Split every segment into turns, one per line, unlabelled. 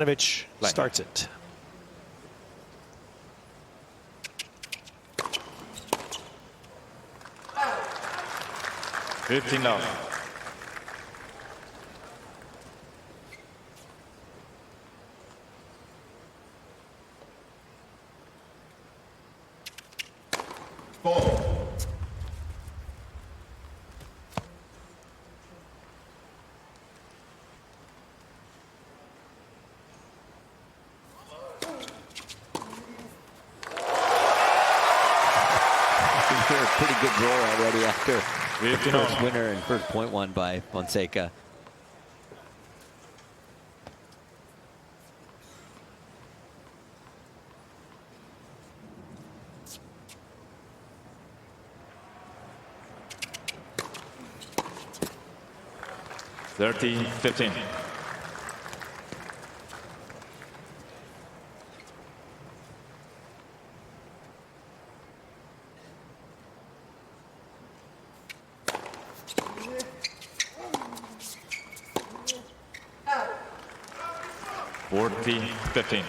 Kecmanovic starts it.
$15.
A pretty good roll already after the first winner and first point won by Fonseca.
$13-15. $14-15.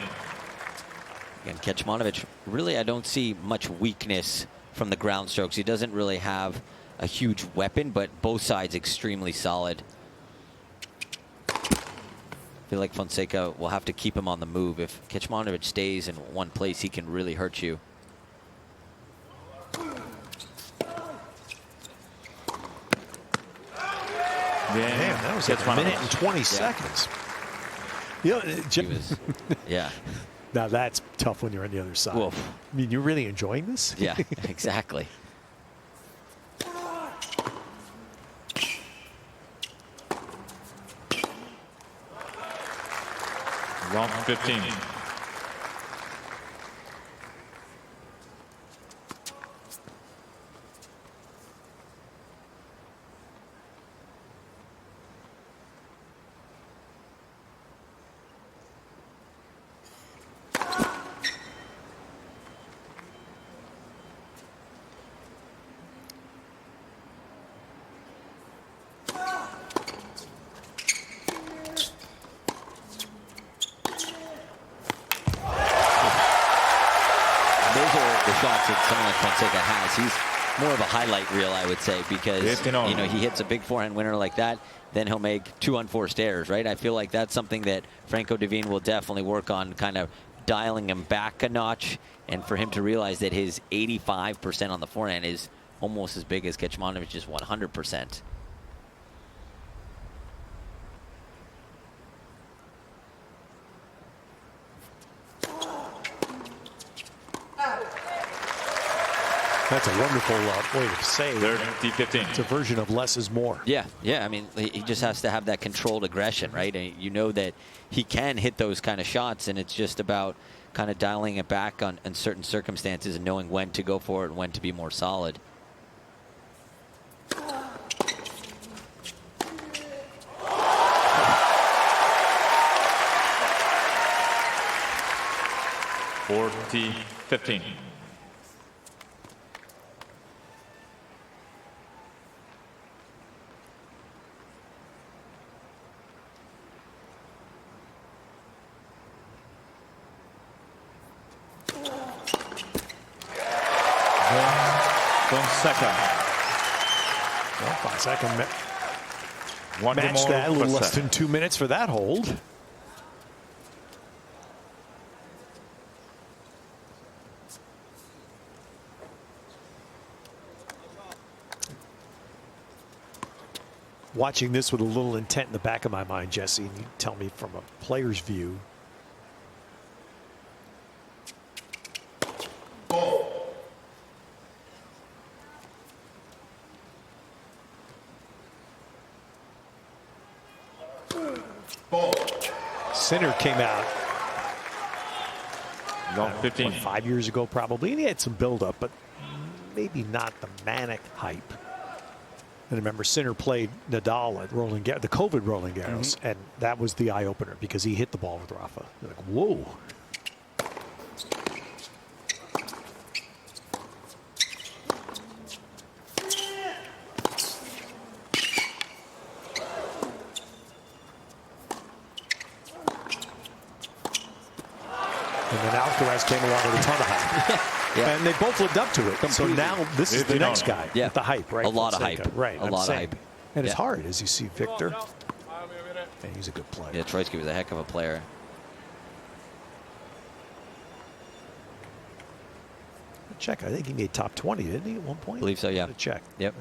Again, Kecmanovic, really, I don't see much weakness from the ground strokes. He doesn't really have a huge weapon, but both sides extremely solid. I feel like Fonseca will have to keep him on the move. If Kecmanovic stays in one place, he can really hurt you.
Man, that was a minute and 20 seconds. You know,
Yeah.
Now that's tough when you're on the other side.
Whoa.
I mean, you're really enjoying this?
Yeah, exactly.
Round 15.
The shots that someone like Fonseca has, he's more of a highlight reel, I would say, because you know, he hits a big forehand winner like that, then he'll make 2 unforced errors, right? I feel like that's something that Franco Divine will definitely work on, kind of dialing him back a notch, and for him to realize that his 85% on the forehand is almost as big as Kecmanovic's 100%.
That's a wonderful way to say it.
30-15.
It's a version of less is more.
Yeah, I mean, he just has to have that controlled aggression, right? And you know that he can hit those kind of shots, and it's just about kind of dialing it back on in certain circumstances and knowing when to go for it and when to be more solid.
$40-15. Fonseca.
Well, Fonseca
One
matched
more
that a little less
set.
than 2 minutes for that hold. Watching this with a little intent in the back of my mind, Jesse, and you tell me from a player's view. Sinner came out
15.
5 years ago probably, and he had some buildup, but maybe not the manic hype. And remember, Sinner played Nadal at Roland Garros, the COVID Roland Garros, and that was the eye opener because he hit the ball with Rafa. You're like, whoa. And then Alcaraz came along with a ton of hype.
Yeah.
And they both lived up to it. So now this is the next guy with the hype, right?
A lot
Fonseca.
of hype.
Right.
A lot of hype.
And it's hard, as you see Victor. And he's a good player.
Yeah, Troitsky was a heck of a player.
Check. I think he made top 20, didn't he, at one point?
I believe so, yeah.
Check.
Yep.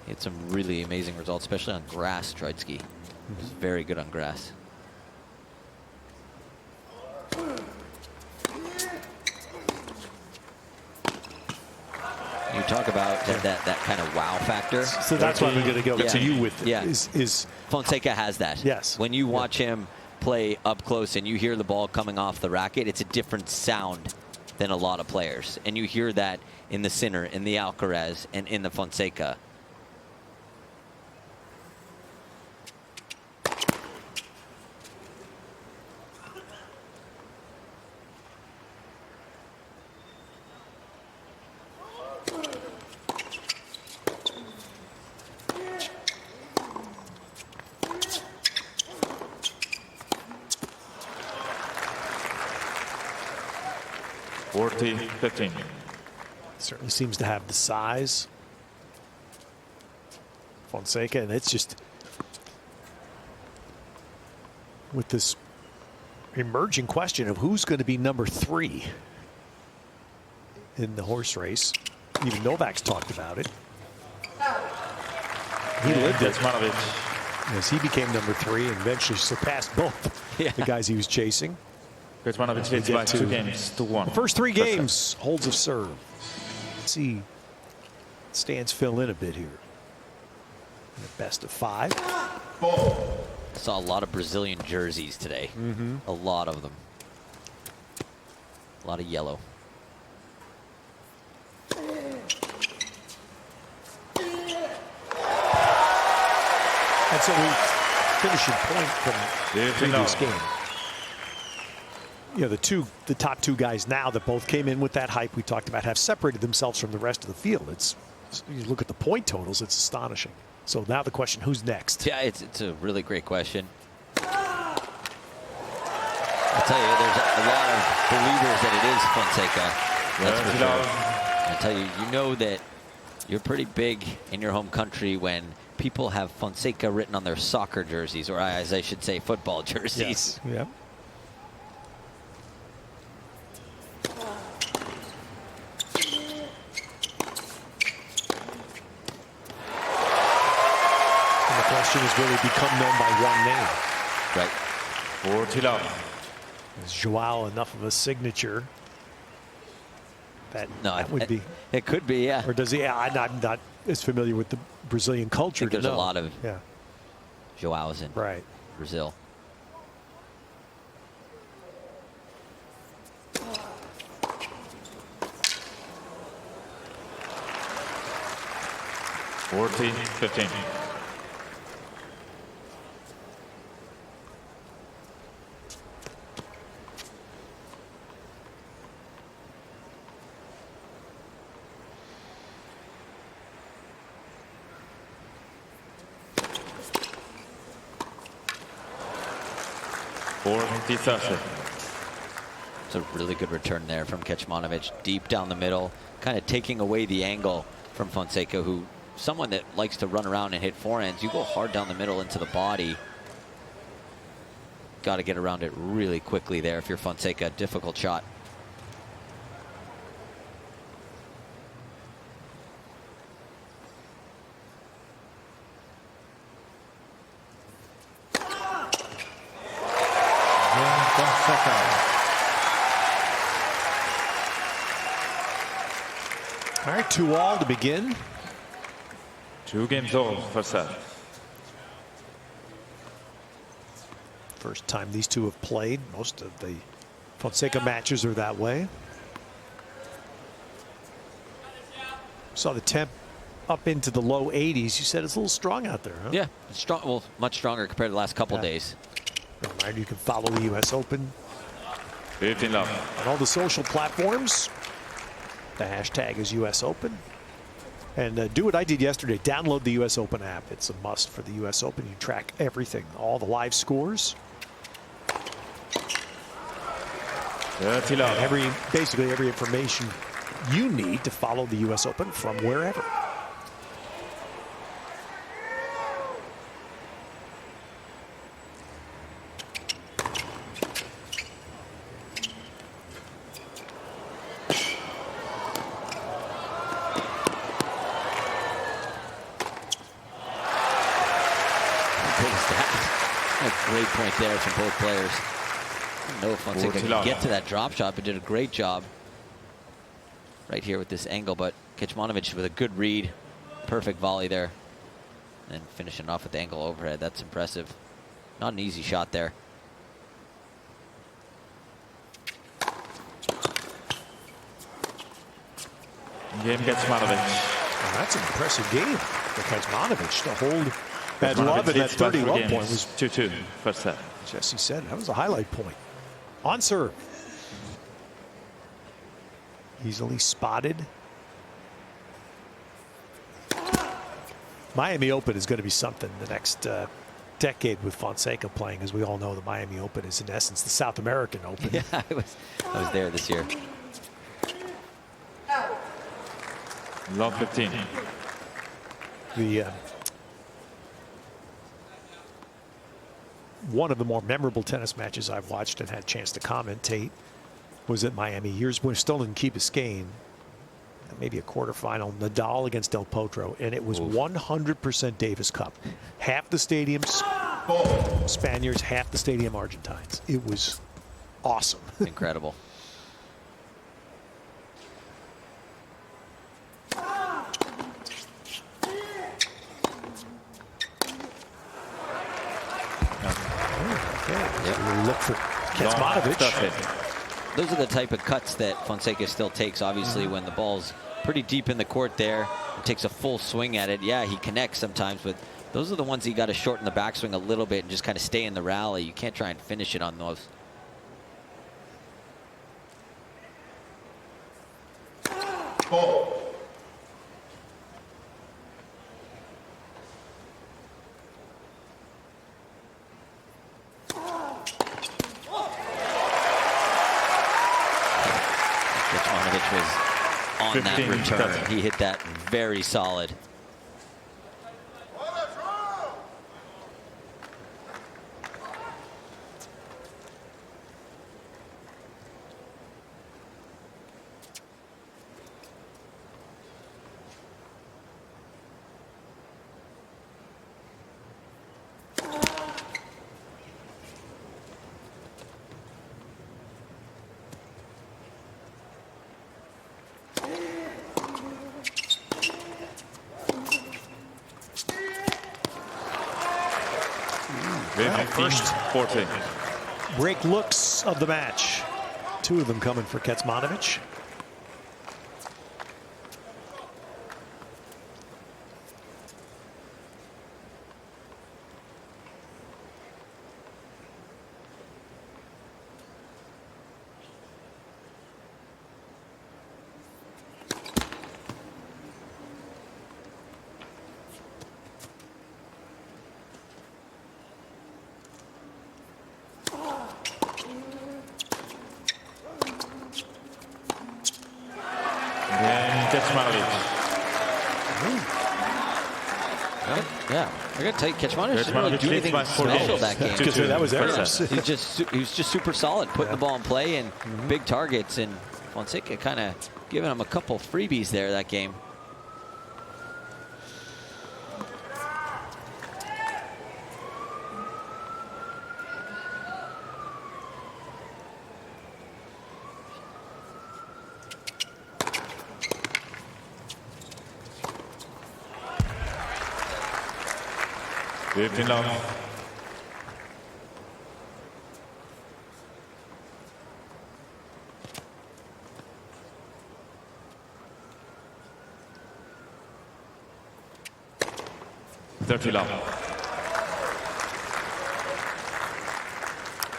He had some really amazing results, especially on grass, Troitsky. He was very good on grass. You talk about that kind of wow factor.
So that's what I'm going to go to you with.
Yeah.
Is
Fonseca has that.
Yes.
When you watch him play up close and you hear the ball coming off the racket, it's a different sound than a lot of players. And you hear that in the Sinner, in the Alcaraz, and in the Fonseca.
Certainly seems to have the size. Fonseca, and it's just with this emerging question of who's going to be number 3 in the horse race. Even Novak's talked about it. He lived it as he became number 3 and eventually surpassed both the guys he was chasing.
Kecmanovic leads by 2 games to 1.
The first 3 games, holds of serve. Let's see, stands fill in a bit here. In the best of 5.
Saw a lot of Brazilian jerseys today. A lot of them. A lot of yellow.
That's a finishing point from the previous game. You know, the top 2 guys now that both came in with that hype we talked about have separated themselves from the rest of the field. You look at the point totals, it's astonishing. So now the question, who's next?
Yeah, it's a really great question. I'll tell you, there's a lot of believers that it is Fonseca. That's for sure. I'll tell you, you know that you're pretty big in your home country when people have Fonseca written on their soccer jerseys, or as I should say, football jerseys.
Yes. Yep. Has really become known by one name.
Right.
40 love.
Is Joao enough of a signature that would be?
It could be, yeah.
Or does he? I'm not as familiar with the Brazilian culture.
I think there's a lot of Joaos in Brazil.
Forty 15.
It's a really good return there from Kecmanovic, deep down the middle, kind of taking away the angle from Fonseca, who someone that likes to run around and hit forehands. You go hard down the middle into the body. Got to get around it really quickly there if you're Fonseca. Difficult shot.
All right, 2-all to begin.
2 games all for set.
First time these two have played. Most of the Fonseca matches are that way. Saw the temp up into the low 80s. You said it's a little strong out there, huh?
Yeah, strong. Well, much stronger compared to the last couple days.
Reminder, you can follow the U.S. Open
15 love.
on all the social platforms. The hashtag is U.S. Open. And do what I did yesterday. Download the U.S. Open app. It's a must for the U.S. Open. You track everything, all the live scores.
30 love.
Basically every information you need to follow the U.S. Open from wherever.
Great point there from both players. I don't know if Fonseca can get to that drop shot, but did a great job right here with this angle. But Kecmanovic with a good read, perfect volley there, and finishing off with the angle overhead. That's impressive. Not an easy shot there.
Game Kecmanovic.
Well, that's an impressive game for Kecmanovic to hold that love at that 30 love point. Was
2-2 first set.
Jesse said that was a highlight point. On serve. Easily spotted. Miami Open is going to be something the next decade with Fonseca playing. As we all know, the Miami Open is in essence the South American Open.
Yeah, I was there this year.
Love 15.
The one of the more memorable tennis matches I've watched and had a chance to commentate was at Miami. Years when still didn't keep Biscayne. Maybe a quarterfinal. Nadal against Del Potro, and it was 100% Davis Cup. Half the stadium Spaniards, half the stadium Argentines. It was awesome.
Incredible.
Look for Kecmanovic.
Those are the type of cuts that Fonseca still takes, obviously, when the ball's pretty deep in the court there. He takes a full swing at it. Yeah, he connects sometimes, but those are the ones you got to shorten the backswing a little bit and just kind of stay in the rally. You can't try and finish it on those. On that return, he hit that very solid.
First
14
break looks of the match. Two of them coming for Kecmanovic.
Yeah, I got to tell you, Kecmanovic didn't really do anything special that game.
Because that was errors.
He was just super solid, putting the ball in play and big targets. And Fonseca kind of giving him a couple freebies there that game.
Love.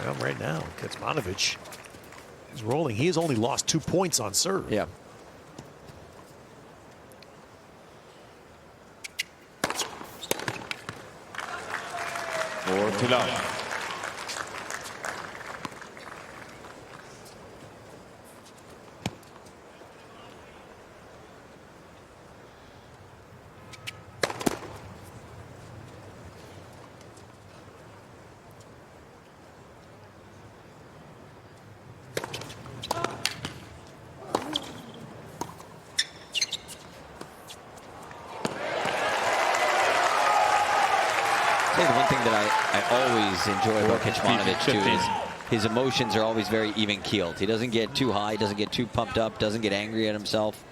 Well, right now, Kecmanovic is rolling. He has only lost 2 points on serve.
Yeah. always enjoy about Kecmanovic too.
15.
His emotions are always very even-keeled. He doesn't get too high, doesn't get too pumped up, doesn't get angry at himself.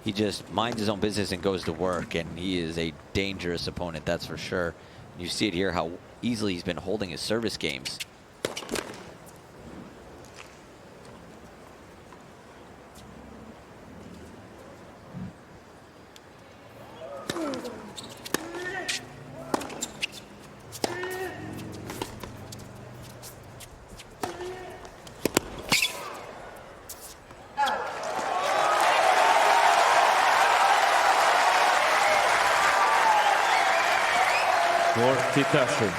He just minds his own business and goes to work, and he is a dangerous opponent, that's for sure. You see it here how easily he's been holding his service games.
Titashin.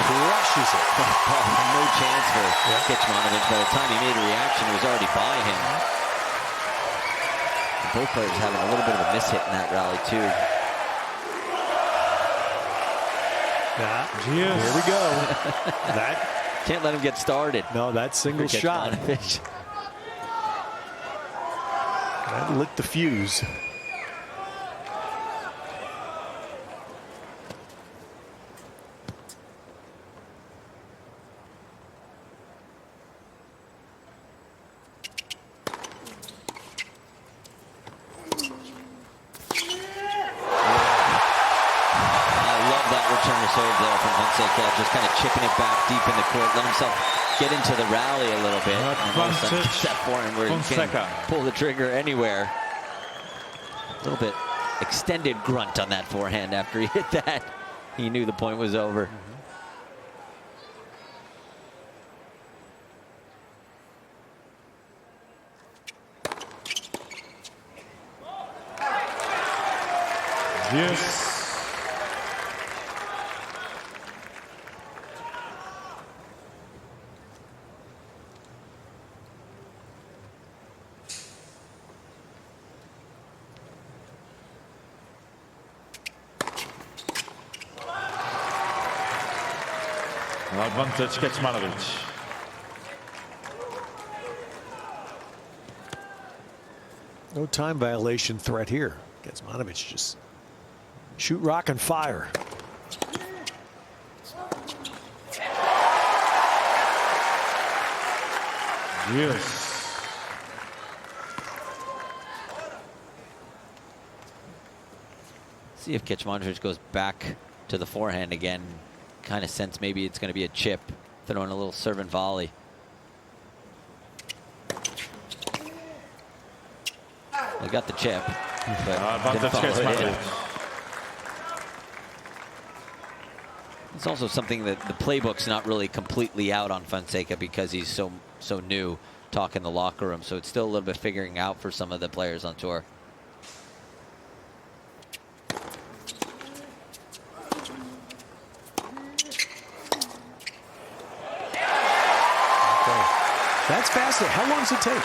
Crushes it. No chance for Kecmanovic. By the time he made a reaction, it was already by him. And both players having a little bit of a miss hit in that rally, too.
Here we go. That
can't let him get started.
No, that single shot. That lit the fuse.
Just kind of chipping it back deep in the court, let himself get into the rally a little bit. And that forehand where he can pull the trigger anywhere. A little bit extended grunt on that forehand after he hit that. He knew the point was over.
Yes. Advantage Kecmanovic.
No time violation threat here. Kecmanovic just shoot, rock, and fire.
Yes.
See if Kecmanovic goes back to the forehand again. Kind of sense maybe it's going to be a chip, throwing a little serve and volley. Well, he got the chip, but didn't follow it in. It's also something that the playbook's not really completely out on Fonseca because he's so new, talking the locker room. So it's still a little bit figuring out for some of the players on tour.
That's fascinating. How long does it take?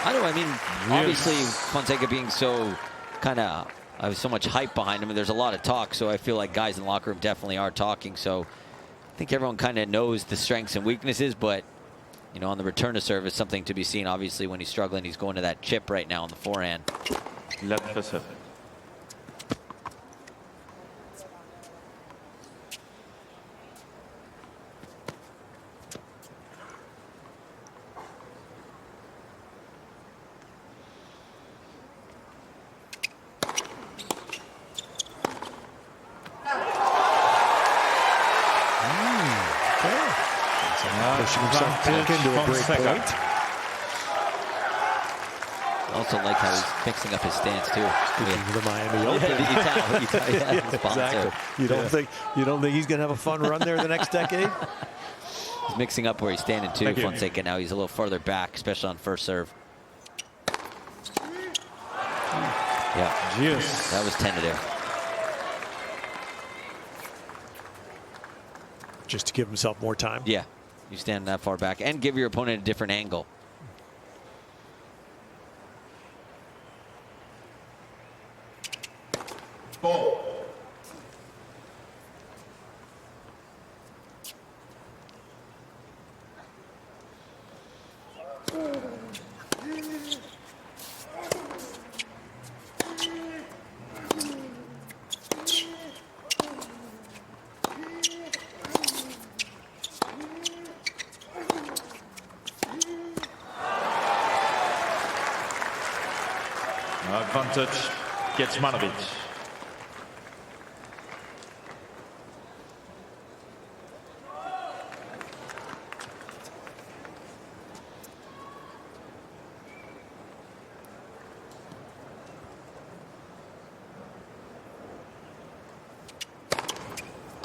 I don't know. I mean, obviously, Fonseca being so kind of, so much hype behind him, and there's a lot of talk. So I feel like guys in the locker room definitely are talking. So I think everyone kind of knows the strengths and weaknesses. But, you know, on the return to service, something to be seen. Obviously, when he's struggling, he's going to that chip right now on the forehand.
Pushing himself back into a break point.
Also like how he's mixing up his stance too.
Speaking of the Miami Open.
Exactly.
You don't think he's going to have a fun run there the next decade?
He's mixing up where he's standing too, Fonseca. Now he's a little farther back, especially on first serve. Yeah,
Yes.
that was tentative.
Just to give himself more time.
Yeah, you stand that far back and give your opponent a different angle.
Advantage Kecmanovic.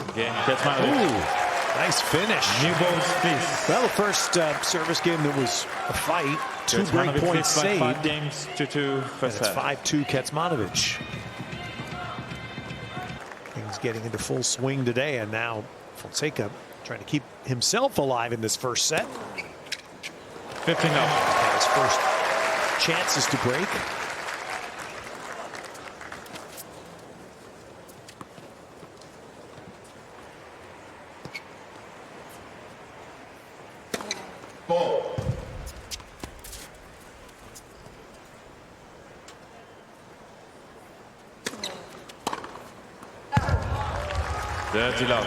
Again, Kecmanovic.
Nice finish.
New balls, please.
Well, the first service game that was a fight. 2 break
Kecmanovic
points saved.
5 games to 2 first
It's
set.
5-2 Kecmanovic. Things getting into full swing today, and now Fonseca trying to keep himself alive in this first set.
15 up.
And his first chances to break.
Dirty love.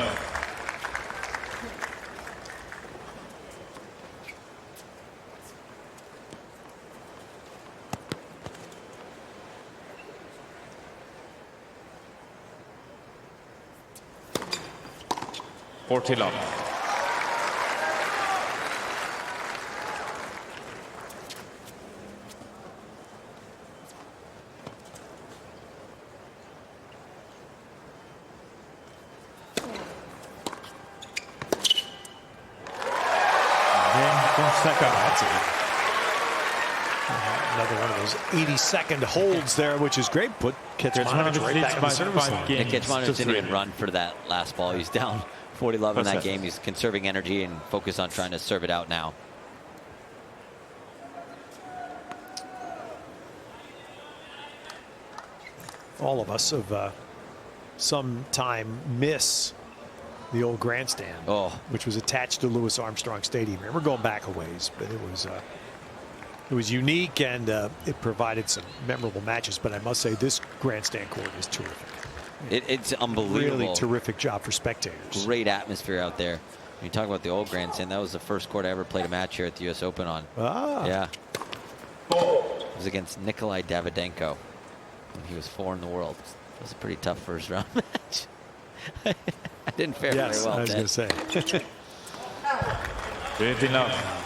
Forty love.
That's it. Another one of those 80-second holds there, which is great. Put Kecmanovic right back in the service line.
Yeah, Kecmanovic didn't even run for that last ball. He's down 40-love in that game. He's conserving energy and focused on trying to serve it out now.
All of us have sometime miss the old grandstand, which was attached to Louis Armstrong Stadium. We're going back a ways, but it was unique, and it provided some memorable matches. But I must say, this grandstand court is terrific.
It's unbelievable.
Really terrific job for spectators.
Great atmosphere out there. When you talk about the old grandstand, that was the first court I ever played a match here at the US Open on. Yeah. It was against Nikolai Davydenko when he was 4 in the world. It was a pretty tough first round match. I didn't fare very well.
I was going to say.
Good enough.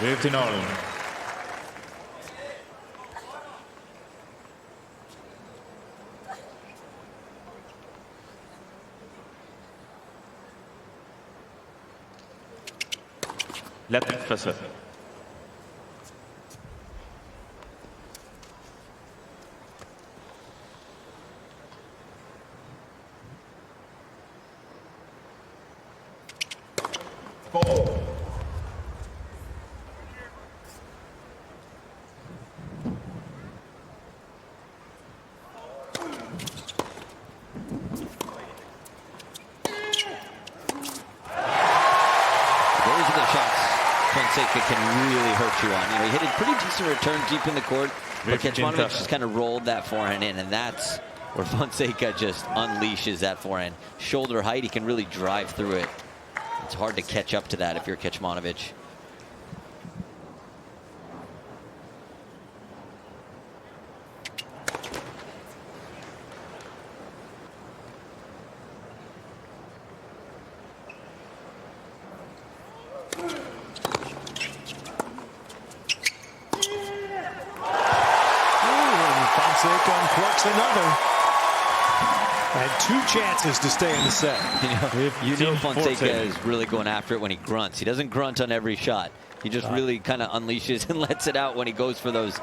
Good all. Lätt first set.
Fonseca can really hurt you on. He hit a pretty decent return deep in the court, but Kecmanovic just kind of rolled that forehand in, and that's where Fonseca just unleashes that forehand. Shoulder height, he can really drive through it. It's hard to catch up to that if you're Kecmanovic.
blocks another. And 2 chances to stay in the set.
You know Fonseca is really going after it when he grunts. He doesn't grunt on every shot. He just really kind of unleashes and lets it out when he goes for those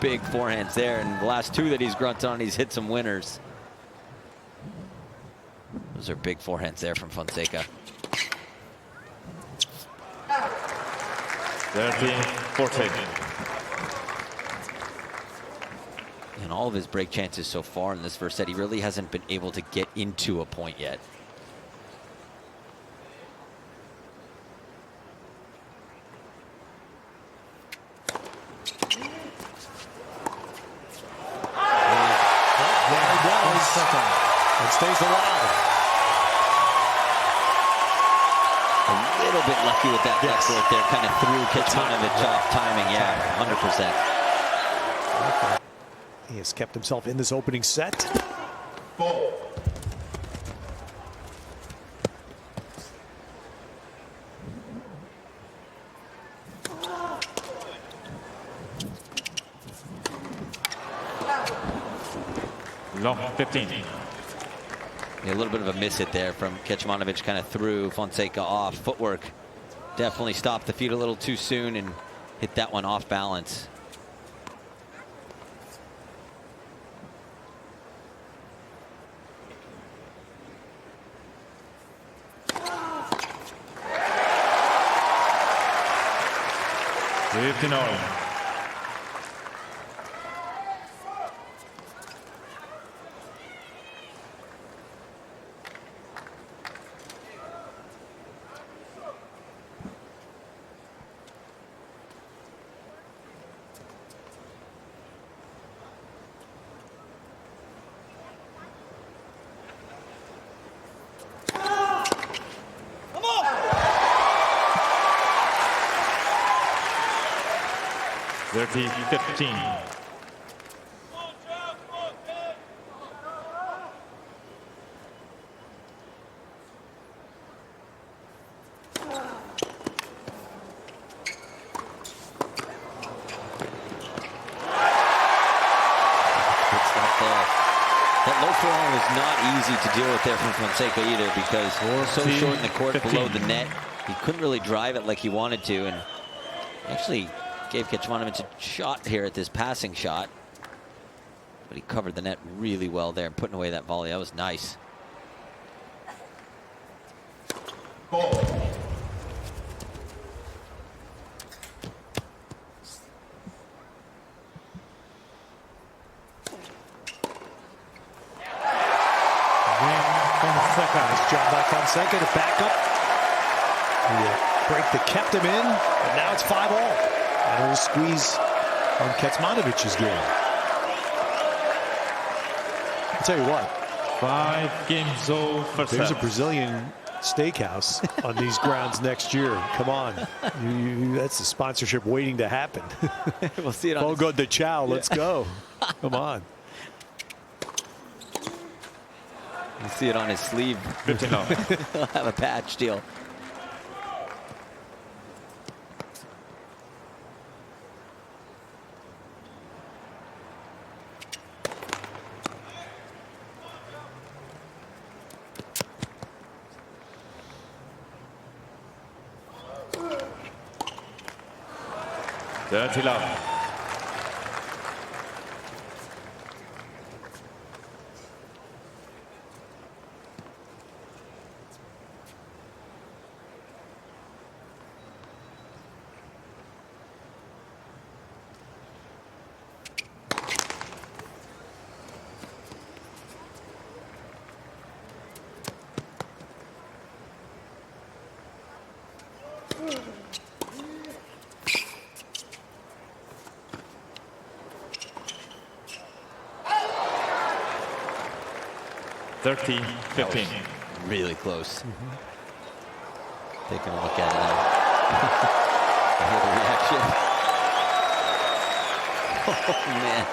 big forehands there. And the last 2 that he's grunted on, he's hit some winners. Those are big forehands there from Fonseca.
13-14.
And all of his break chances so far in this first set, he really hasn't been able to get into a point yet.
And stays alive.
A little bit lucky with that left right there, kind of threw Kecmanovic off timing. Yeah, 100%.
Okay. He has kept himself in this opening set.
4. Long 15.
Yeah, a little bit of a miss hit there from Kecmanovic, kind of threw Fonseca off. Footwork definitely stopped the feet a little too soon and hit that one off balance.
Dirty 15.
That low forehand was not easy to deal with there from Fonseca either, because so short in the court 15. Below the net. He couldn't really drive it like he wanted to, and actually gave Kecmanovic a shot here at this passing shot. But he covered the net really well there, putting away that volley. That was nice.
Nice job by Fonseca to back up. The break that kept him in, and now it's 5-all. And a little squeeze on Kecmanovic's game. I'll tell you what.
5 games over.
There's a Brazilian steakhouse on these grounds next year. Come on. That's the sponsorship waiting to happen.
We'll see it on
Fogo de Chao, let's go. Come on.
You see it on his sleeve.
Good to know.
He'll have a patch deal.
Dirty love. Dirty 15.
Really close. Taking a look at it now. I hear the reaction. Oh, man.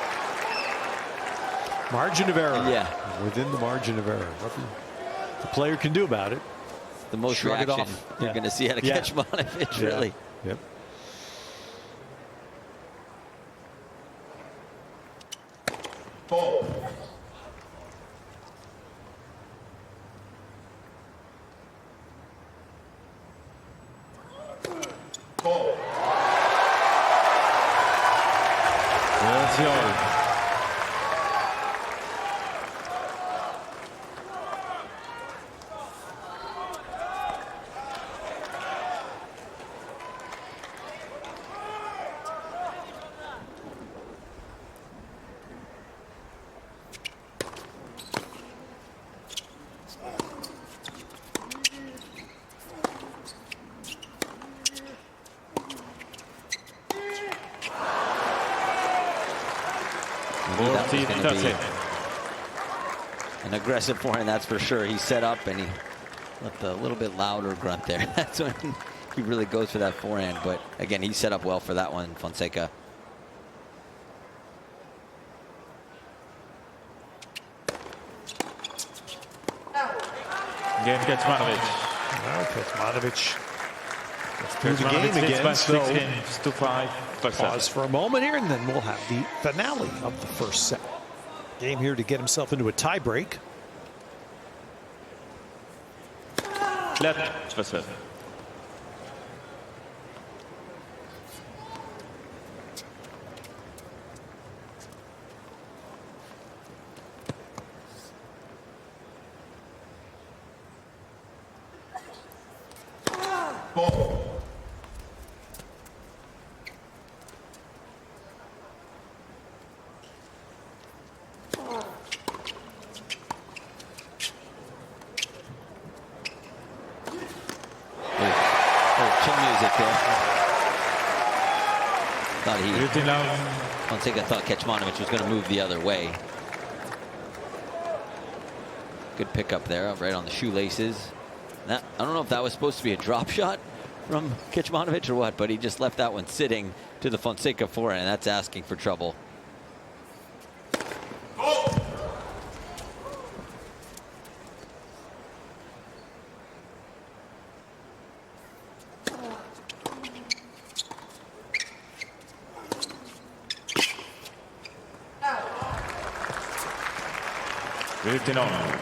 Margin of error.
Yeah.
Within the margin of error. What the player can do about it.
The most
Shrug
reaction
it off.
you're going to see out of Kecmanovic, really.
Yep.
Ball. That's yours.
That was going to be an aggressive forehand, that's for sure. He set up and he let the little bit louder grunt there. That's when he really goes for that forehand. But again, he set up well for that one, Fonseca.
Again, Kecmanovic.
Well, Kecmanovic gets through the
Kecmanovic
game again.
by 6
So
games to 5.
pause for a moment here, and then we'll have the finale of the first set. Game here to get himself into a tiebreak.
Left, 2-7.
Chin music there. Thought
he...
Fonseca thought Kecmanovic was going to move the other way. Good pickup there, right on the shoelaces. Now, I don't know if that was supposed to be a drop shot from Kecmanovic or what, but he just left that one sitting to the Fonseca forehand, and that's asking for trouble.
on.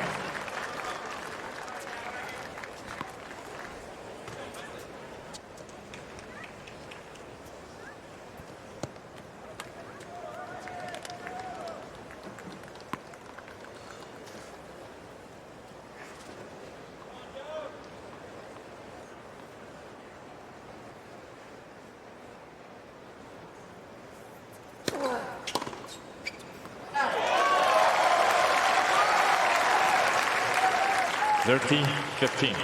Thirteen, 15.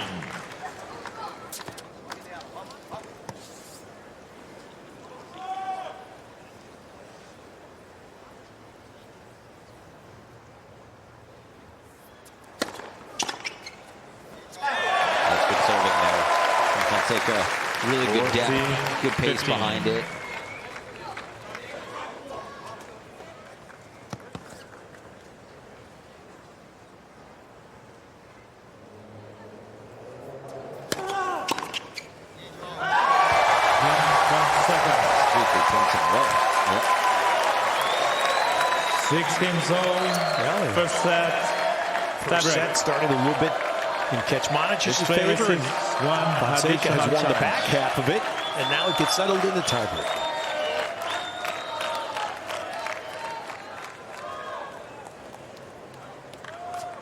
Fonseca, really good depth, good pace
15.
behind it.
Yep. 6 games all. First set.
First set started a little bit in Kecmanovic's favor. Fonseca has won the back half of it, and now it gets settled in the tiebreak.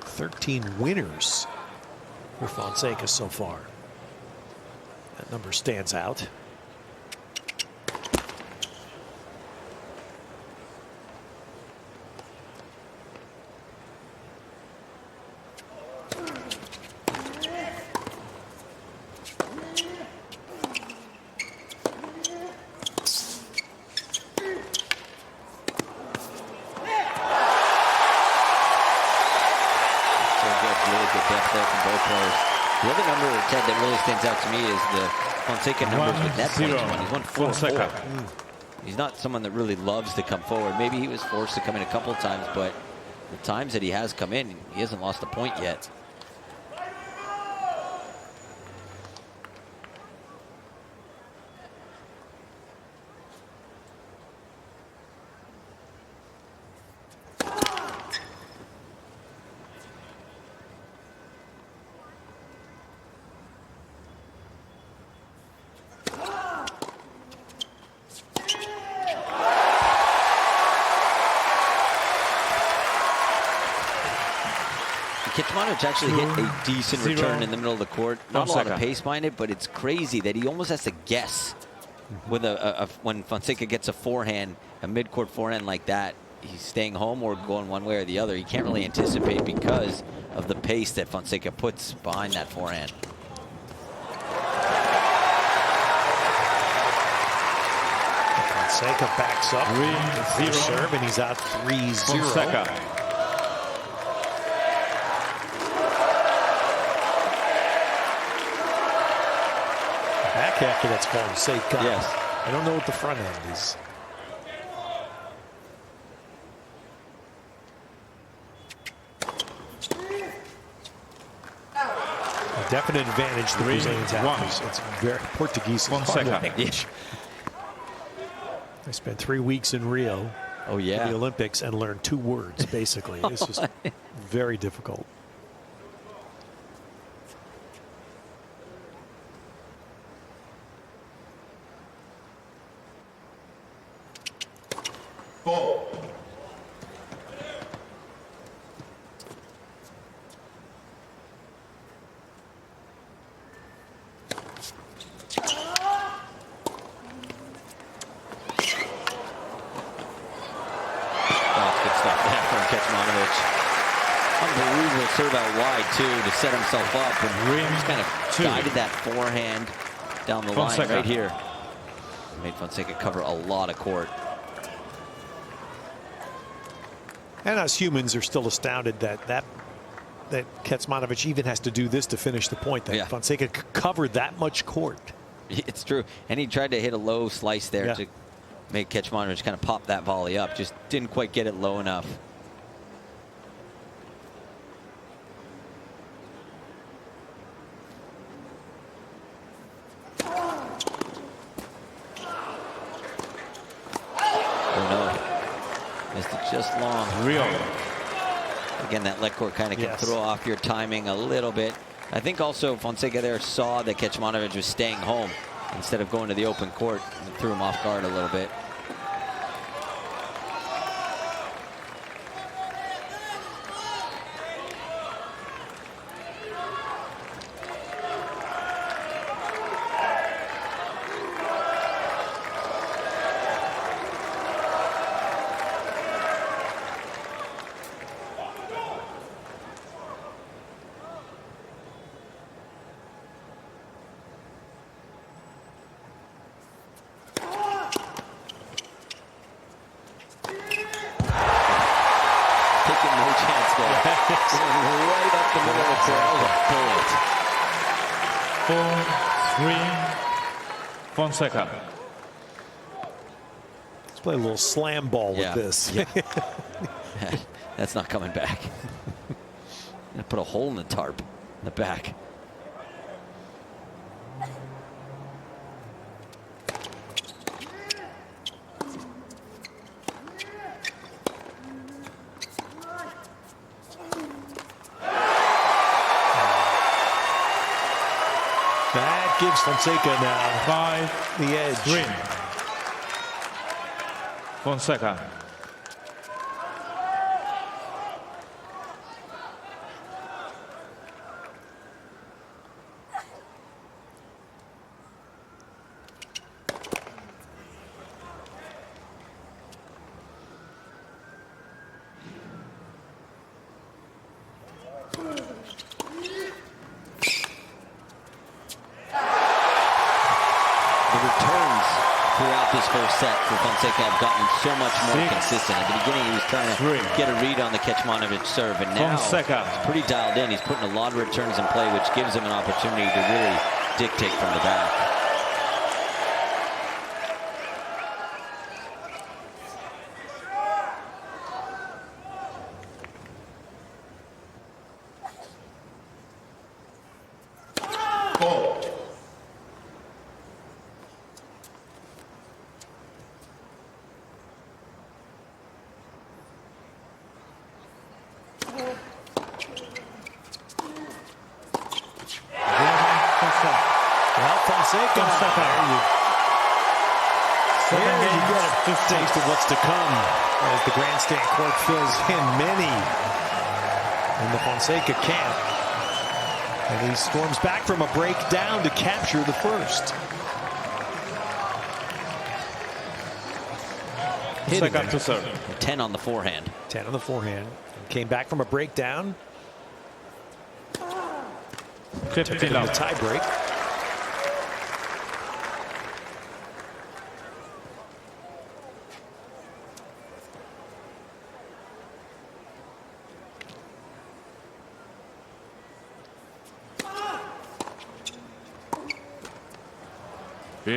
"13 winners for Fonseca so far." That number stands out.
The other number, Ted, that really stands out to me is the Fonseca numbers with net points. He's won 4-4. He's not someone that really loves to come forward. Maybe he was forced to come in a couple of times, but the times that he has come in, he hasn't lost a point yet. Kecmanovic actually hit a decent return in the middle of the court. Not a lot of pace behind it, but it's crazy that he almost has to guess with when Fonseca gets a forehand, a mid-court forehand like that. He's staying home or going one way or the other. He can't really anticipate because of the pace that Fonseca puts behind that forehand.
Fonseca backs up. 3-0 serve, and he's out 3-0.
Fonseca.
Back after that's Fonseca.
Yes.
I don't know what the front end is. A definite advantage the Brazilians have. It's very Portuguese language. I spent 3 weeks in Rio for the Olympics and learned 2 words, basically. It's just very difficult.
Unbelievable serve out wide, too, to set himself up. And just kind of guided that forehand down the line right here. Made Fonseca cover a lot of court.
And us humans are still astounded that Kecmanovic even has to do this to finish the point. That Fonseca covered that much court.
It's true. And he tried to hit a low slice there to make Kecmanovic kind of pop that volley up. Just didn't quite get it low enough. Just long. Again, that leg court kind of can throw off your timing a little bit. I think also Fonseca there saw that Kecmanovic was staying home instead of going to the open court, and threw him off guard a little bit. Right up the middle of the court.
4-3 Fonseca.
Let's play a little slam ball with this.
That's not coming back. Gonna put a hole in the tarp in the back.
That gives Fonseca now the edge.
3. Fonseca.
Throughout this first set for Fonseca have gotten so much more consistent. At the beginning, he was trying to get a read on the Kecmanovic serve, and now he's pretty dialed in. He's putting a lot of returns in play, which gives him an opportunity to really dictate from the back.
Fonseca. There you get a taste of what's to come as the grandstand court fills in. Many And the Fonseca can't. And he storms back from a break down to capture the first.
Second to serve.
10 on the forehand.
10 on the forehand. Came back from a breakdown. Took it in the tie break.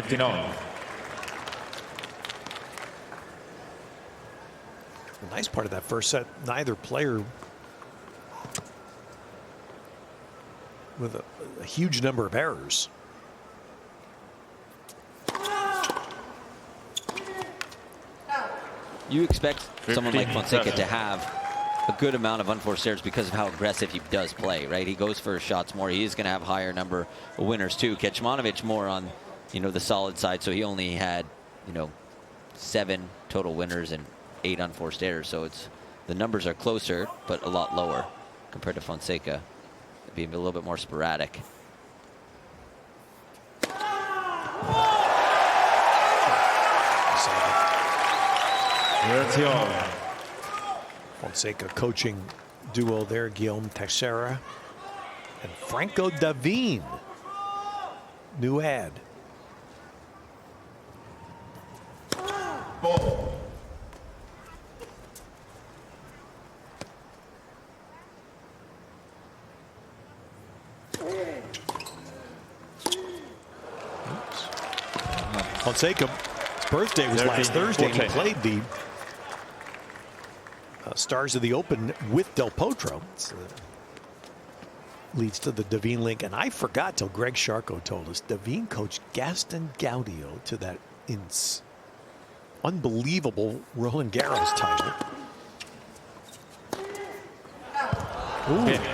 The nice part of that first set, neither player with a huge number of errors.
You expect someone like Fonseca to have a good amount of unforced errors because of how aggressive he does play, right? He goes for his shots more. He is going to have higher number of winners too. Kecmanovic more on, the solid side, so he only had, 7 total winners and 8 unforced errors. So the numbers are closer, but a lot lower compared to Fonseca. It'd be a little bit more sporadic.
Fonseca coaching duo there, Guillaume Teixeira and Franco Davine. New ad. Fonseca's birthday was last Thursday. He played the Stars of the Open with Del Potro. Leads to the Davine link. And I forgot till Greg Sharko told us, Davine coached Gaston Gaudio to that unbelievable Roland Garros title.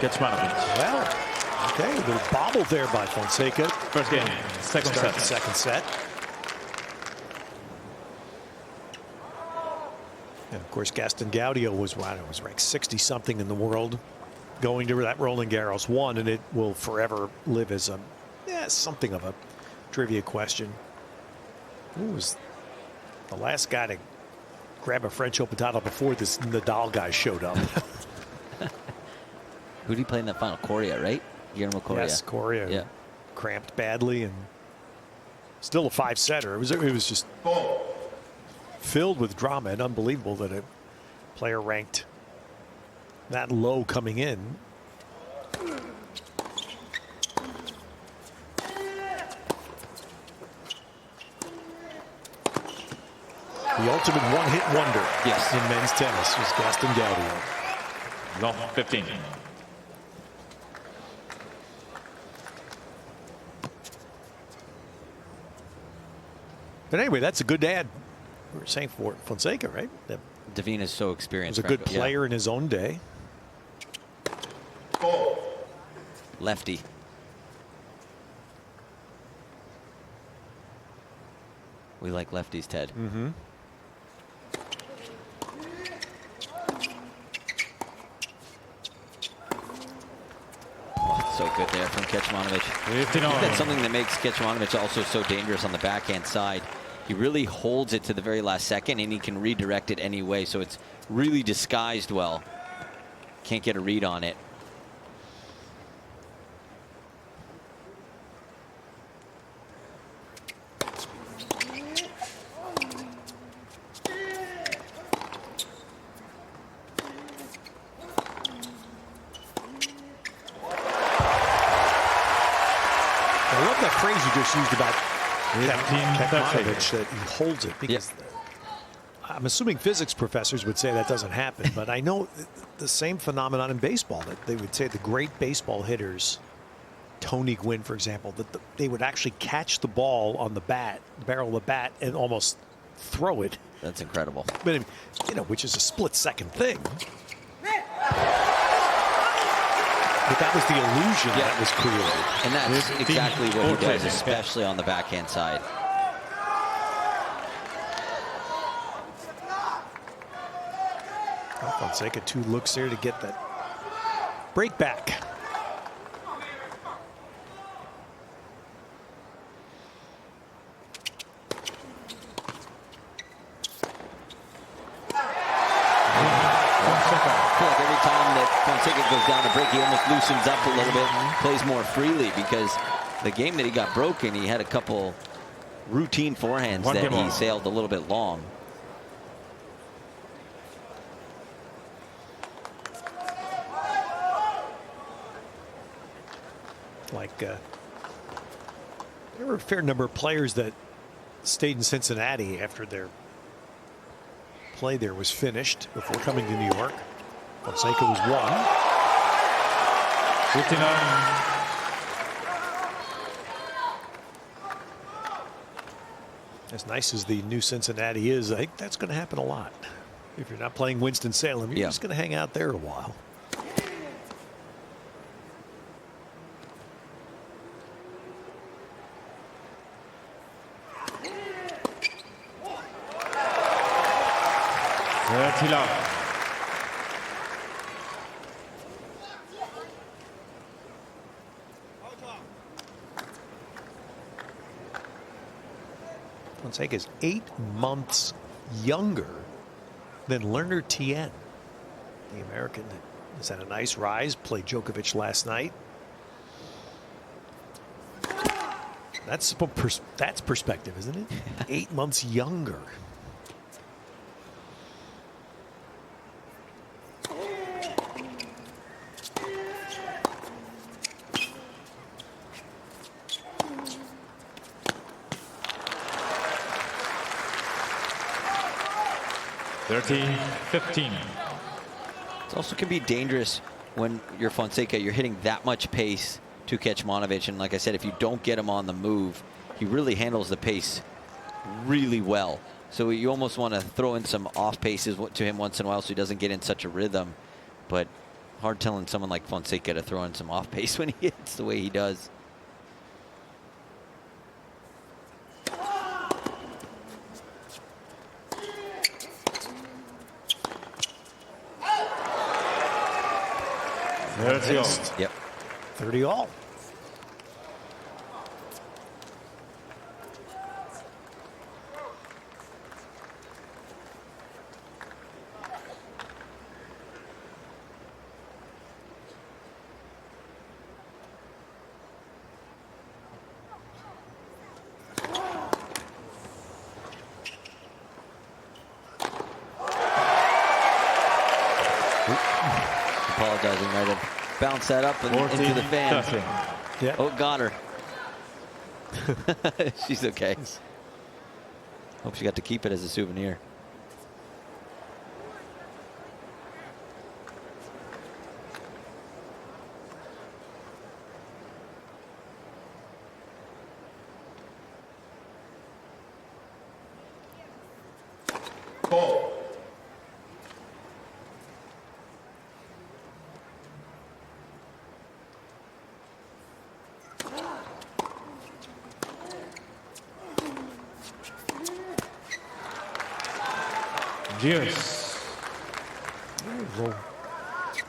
Kecmanovic.
Well, okay, the bobble there by Fonseca.
First game, second set.
Second set. And of course, Gaston Gaudio was ranked 60-something in the world going to that Roland Garros. Won, and it will forever live as something of a trivia question. Who was the last guy to grab a French Open title before this Nadal guy showed up?
Who did he play in that final? Coria, right? Guillermo Coria.
Yes, Coria.
Yeah.
Cramped badly and still a 5-setter. It was just filled with drama, and unbelievable that a player ranked that low coming in. The ultimate one-hit wonder in men's tennis was Gaston Gaudio.
Long 15.
But anyway, that's a good ad. We were saying for Fonseca, right? That
Davine is so experienced.
was a good player in his own day.
Lefty. We like lefties, Ted.
Mm-hmm.
So good there from Kecmanovic. I think that's something that makes Kecmanovic also so dangerous on the backhand side. He really holds it to the very last second, and he can redirect it any way, so it's really disguised well. Can't get a read on it.
I love that phrase you just used about Kecmanovic, that he holds it, because I'm assuming physics professors would say that doesn't happen, but I know the same phenomenon in baseball, that they would say the great baseball hitters, Tony Gwynn, for example, that they would actually catch the ball on the barrel of the bat, and almost throw it.
That's incredible.
But, which is a split-second thing. But that was the illusion that was created.
And that's exactly what he does, especially on the backhand side.
Fonseca 2 looks there to get that break back.
Fonseca goes down to break, he almost loosens up a little bit, plays more freely, because the game that he got broken, he had a couple routine forehands that he sailed a little bit long.
Like there were a fair number of players that stayed in Cincinnati after their play there was finished before coming to New York. Fonseca was one.
59.
As nice as the new Cincinnati is, I think that's going to happen a lot. If you're not playing Winston-Salem, you're just going to hang out there a while. Fonseca's 8 months younger than Leonard Tien, the American that has had a nice rise, played Djokovic last night. That's perspective, isn't it? 8 months younger.
(13-15).
It also can be dangerous when you're Fonseca. You're hitting that much pace to Kecmanovic, and like I said, if you don't get him on the move, he really handles the pace really well. So you almost want to throw in some off paces to him once in a while so he doesn't get in such a rhythm. But hard telling someone like Fonseca to throw in some off pace when he hits the way he does. Yep.
30 all.
Apologizing, might have bounced that up and into the fans.
Yeah.
Oh, got her. She's okay. Hope she got to keep it as a souvenir.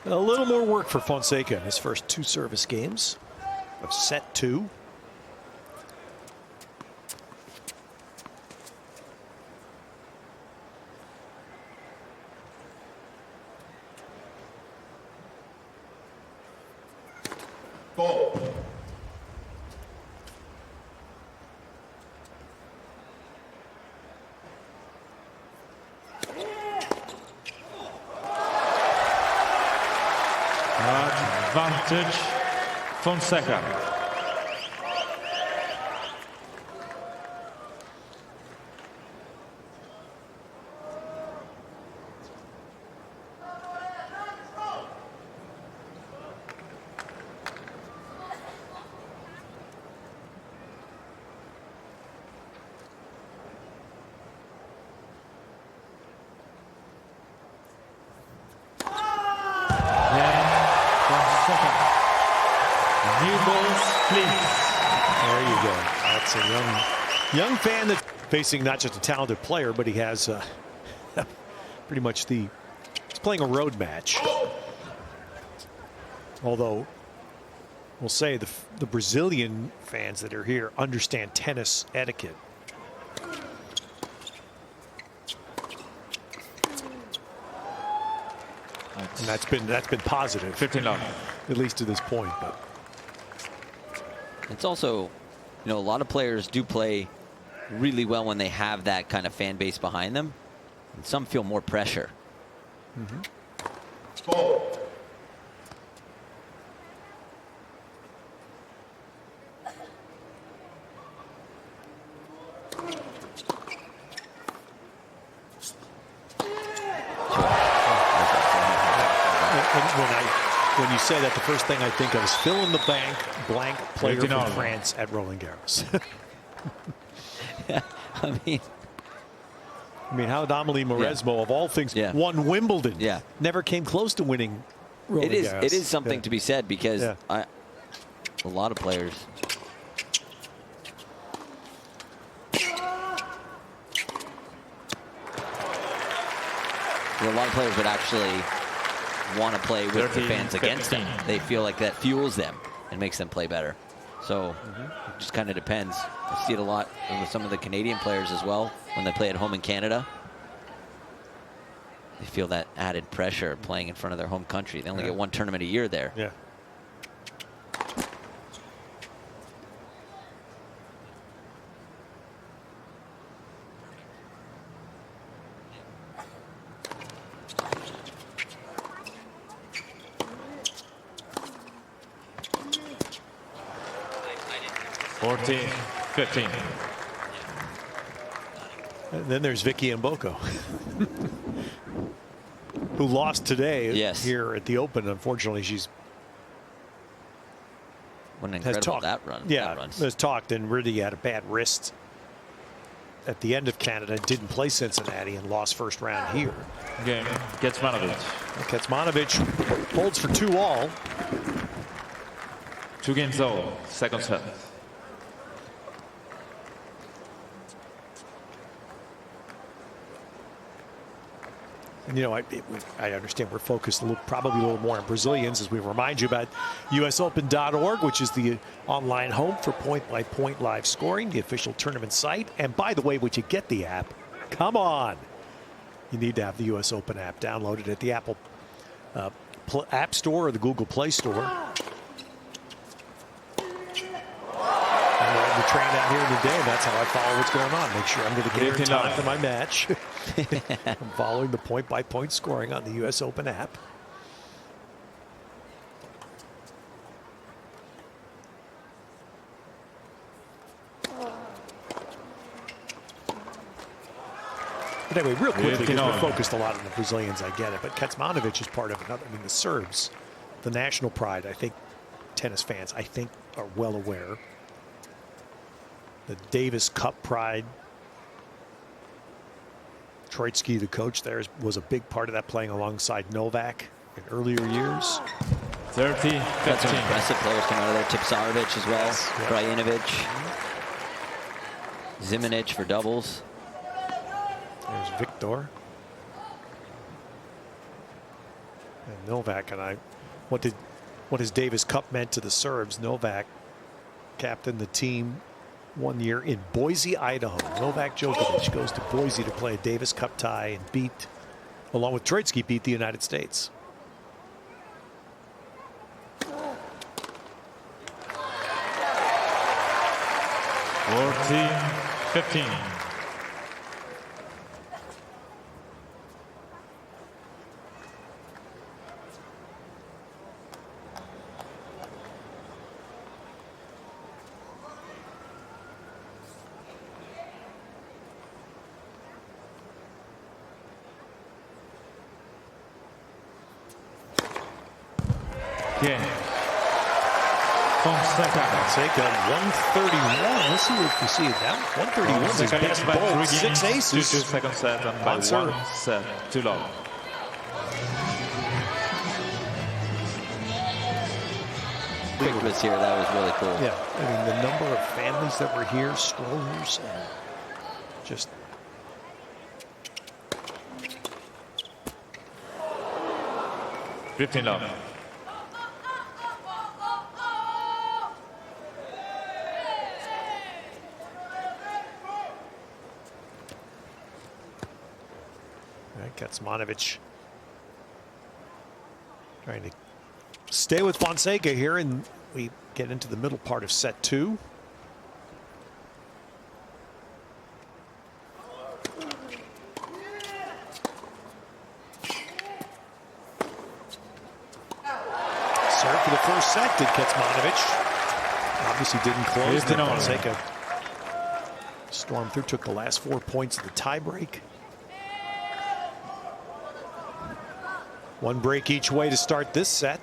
A little more work for Fonseca in his first 2 service games of set 2.
Advantage Fonseca. New balls, please.
There you go. That's a young fan that's facing not just a talented player, but he has pretty much he's playing a road match. Although, we'll say the Brazilian fans that are here understand tennis etiquette. And that's been positive.
15 love.
At least to this point. But
it's also, you know, a lot of players do play really well when they have that kind of fan base behind them, and some feel more pressure.
When you say that, the first thing I think of is fill in the blank player from France at Roland Garros.
Yeah, I mean,
how Amélie Mauresmo, of all things, won Wimbledon.
Yeah,
never came close to winning Roland Garros.
It is something to be said, because a lot of players. A lot of players would actually want to play with the fans against them. They feel like that fuels them and makes them play better. So it just kind of depends. I see it a lot with some of the Canadian players as well when they play at home in Canada. They feel that added pressure playing in front of their home country. They only get one tournament a year there.
Yeah. And then there's Vicky Mboko, who lost today here at the Open. Unfortunately, she's
what an incredible that run.
Yeah, has talked and really had a bad wrist at the end of Canada. Didn't play Cincinnati and lost first round here.
Game Kecmanovic.
Kecmanovic holds for 2-all.
2 games all. Second set.
And, you know, I understand we're focused probably a little more on Brazilians, as we remind you about usopen.org, which is the online home for point-by-point live scoring, the official tournament site. And by the way, would you get the app? Come on. You need to have the US Open app downloaded at the Apple App Store or the Google Play Store. I'm riding the train out here today, and that's how I follow what's going on. Make sure I'm going to get here in time for my match. I'm following the point-by-point scoring on the US Open app. But anyway, real quickly, because we're focused a lot on the Brazilians, I get it. But Kecmanovic is part of another. I mean, the Serbs, the national pride, I think tennis fans, I think, are well aware. The Davis Cup pride. Troitsky, the coach there, was a big part of that, playing alongside Novak in earlier years.
30-15.
Got some impressive players coming out of there. Tipsarevic as well. Krajinovic. Zimonjic for doubles.
There's Victor. And Novak and what has Davis Cup meant to the Serbs? Novak captained the team 1 year in Boise, Idaho. Novak Djokovic goes to Boise to play a Davis Cup tie and along with Troitsky, beat the United States.
(14-15).
Fonseca, 131. Let's see what we see now. 131 is his best ball. 6 aces.
Second set and by 1 set too low.
Quick was here. That was really cool.
Yeah, I mean, the number of families that were here, strollers, and just. right, Kecmanovic trying to stay with Fonseca here, and we get into the middle part of set 2. Serve for the first set, did Kecmanovic. Obviously didn't close. Then Fonseca stormed through, took the last 4 points of the tiebreak. 1 break each way to start this set.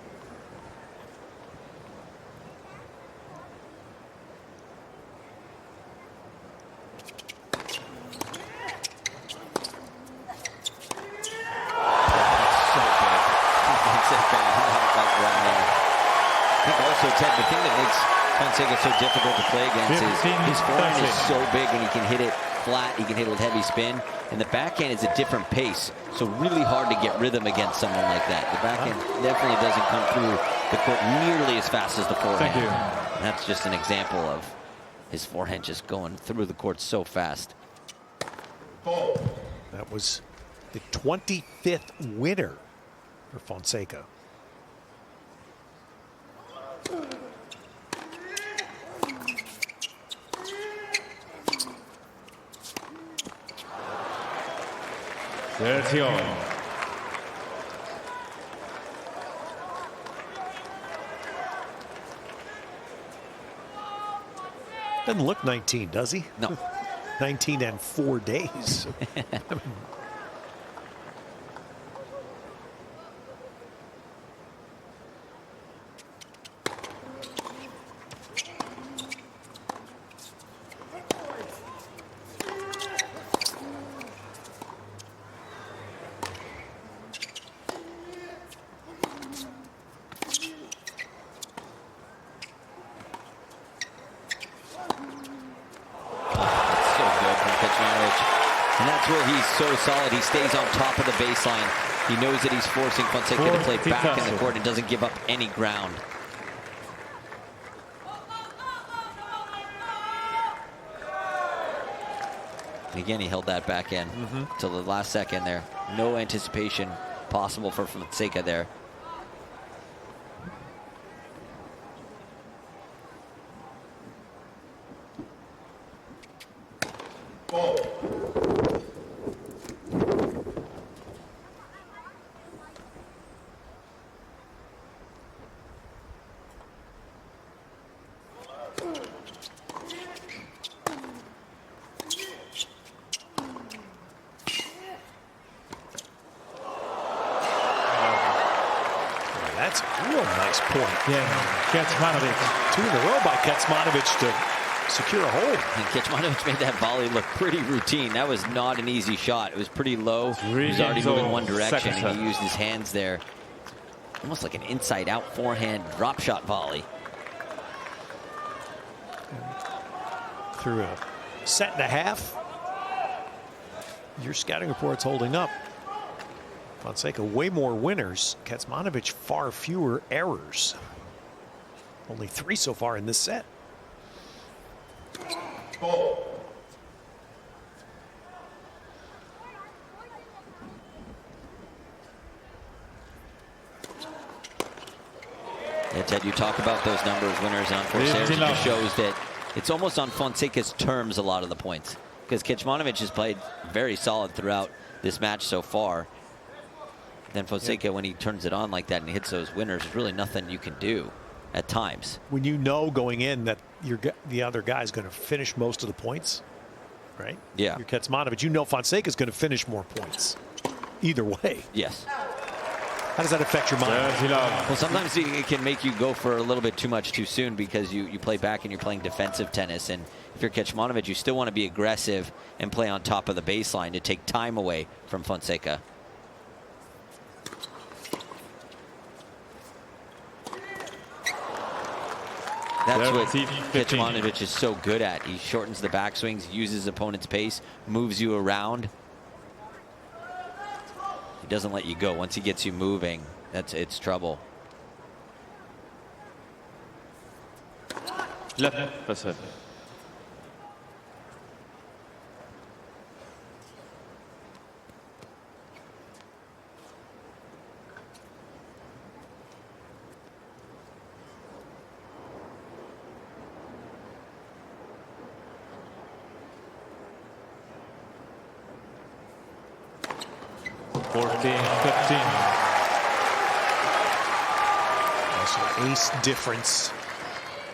The thing that makes Fonseca so difficult to play against is his forehand is so big and he can hit it flat, he can hit it with heavy spin, and the backhand is a different pace, so really hard to get rhythm against someone like that. The backhand definitely doesn't come through the court nearly as fast as the forehand. And that's just an example of his forehand just going through the court so fast.
That was the 25th winner for Fonseca. Doesn't look 19, does he?
No.
19 and 4 days.
And that's where he's so solid. He stays on top of the baseline. He knows that he's forcing Fonseca to play back in the court and doesn't give up any ground. And again, he held that back in till the last second there. No anticipation possible for Fonseca there.
That's a real nice point.
Yeah, Kecmanovic.
2 in a row by Kecmanovic to secure a hold.
And Kecmanovic made that volley look pretty routine. That was not an easy shot. It was pretty low. He was already moving one direction, and he used his hands there. Almost like an inside-out forehand drop shot volley.
Through a set and a half, your scouting report's holding up. Fonseca way more winners. Kecmanovic far fewer errors. Only 3 so far in this set.
Yeah, Ted, you talk about those numbers, winners and unforced errors. It just shows that it's almost on Fonseca's terms a lot of the points, because Kecmanovic has played very solid throughout this match so far. Then Fonseca, when he turns it on like that and hits those winners, there's really nothing you can do at times.
When you know going in that the other guy's going to finish most of the points, right?
Yeah.
You're Kecmanovic, you know Fonseca's going to finish more points. Either way.
Yes.
How does that affect your mind?
Well, sometimes it can make you go for a little bit too much too soon, because you play back and you're playing defensive tennis. And if you're Kecmanovic, you still want to be aggressive and play on top of the baseline to take time away from Fonseca. That's what Kecmanovic is so good at. He shortens the backswings, uses his opponent's pace, moves you around. He doesn't let you go. Once he gets you moving, it's trouble.
Left person. 14-15.
Also ace difference.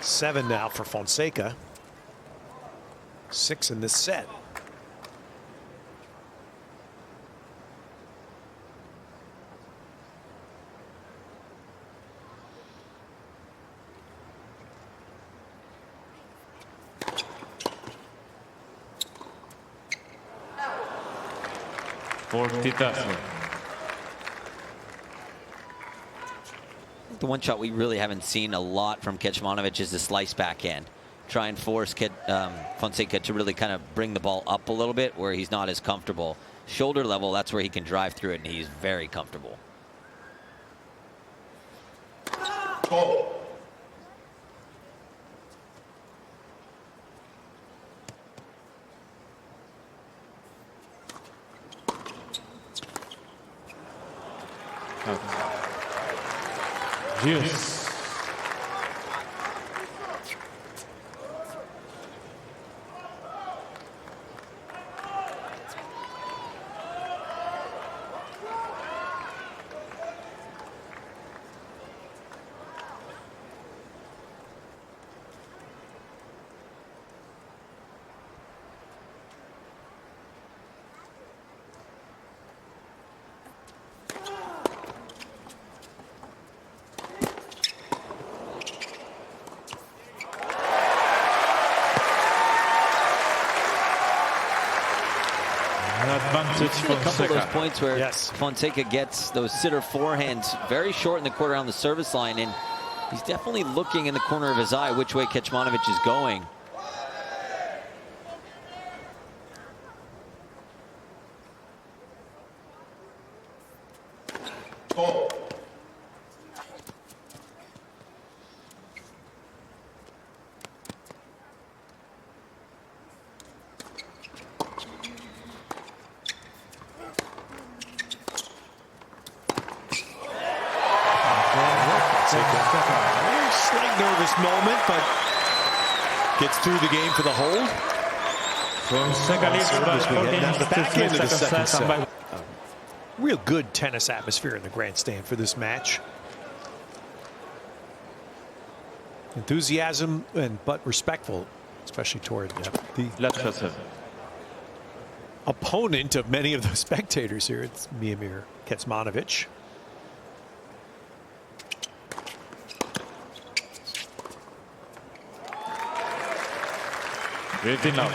7 now for Fonseca. 6 in this set.
The one shot we really haven't seen a lot from Kecmanovic is the slice backhand. Try and force Fonseca to really kind of bring the ball up a little bit where he's not as comfortable. Shoulder level, that's where he can drive through it, and he's very comfortable.
Oh.
Juice.
We've seen a couple of those points where
yes,
Fonseca gets those sitter forehands very short in the court around the service line, and he's definitely looking in the corner of his eye which way Kecmanovic is going.
Oh.
Slight nervous moment, but gets through the game for the hold.
Fonseca leads by 14
back into the second
set.
set. Real good tennis atmosphere in the grandstand for this match. Enthusiasm but respectful, especially toward the opponent of many of the spectators here. It's Miomir Kecmanovic.
Written up.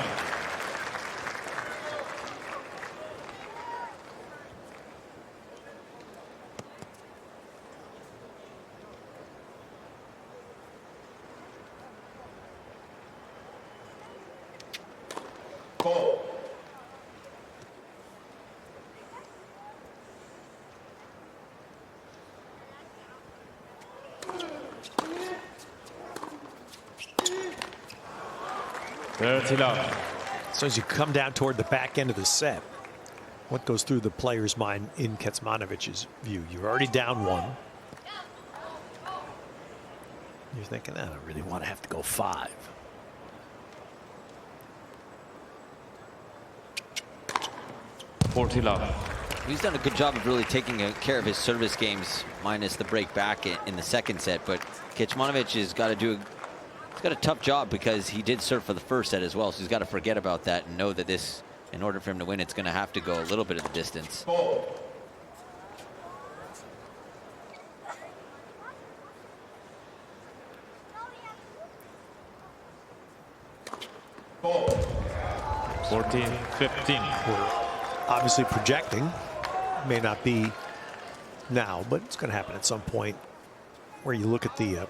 Oh.
So as you come down toward the back end of the set, what goes through the player's mind in Kecmanovic's view? You're already down 1. You're thinking, I don't really want to have to go 5.
He's done a good job of really taking care of his service games, minus the break back in the second set. But Kecmanovic has got to do he's got a tough job because he did serve for the first set as well. So he's got to forget about that and know that this, in order for him to win, it's going to have to go a little bit of the distance.
Oh.
14-15.
We're obviously projecting. May not be now, but it's going to happen at some point where you look at the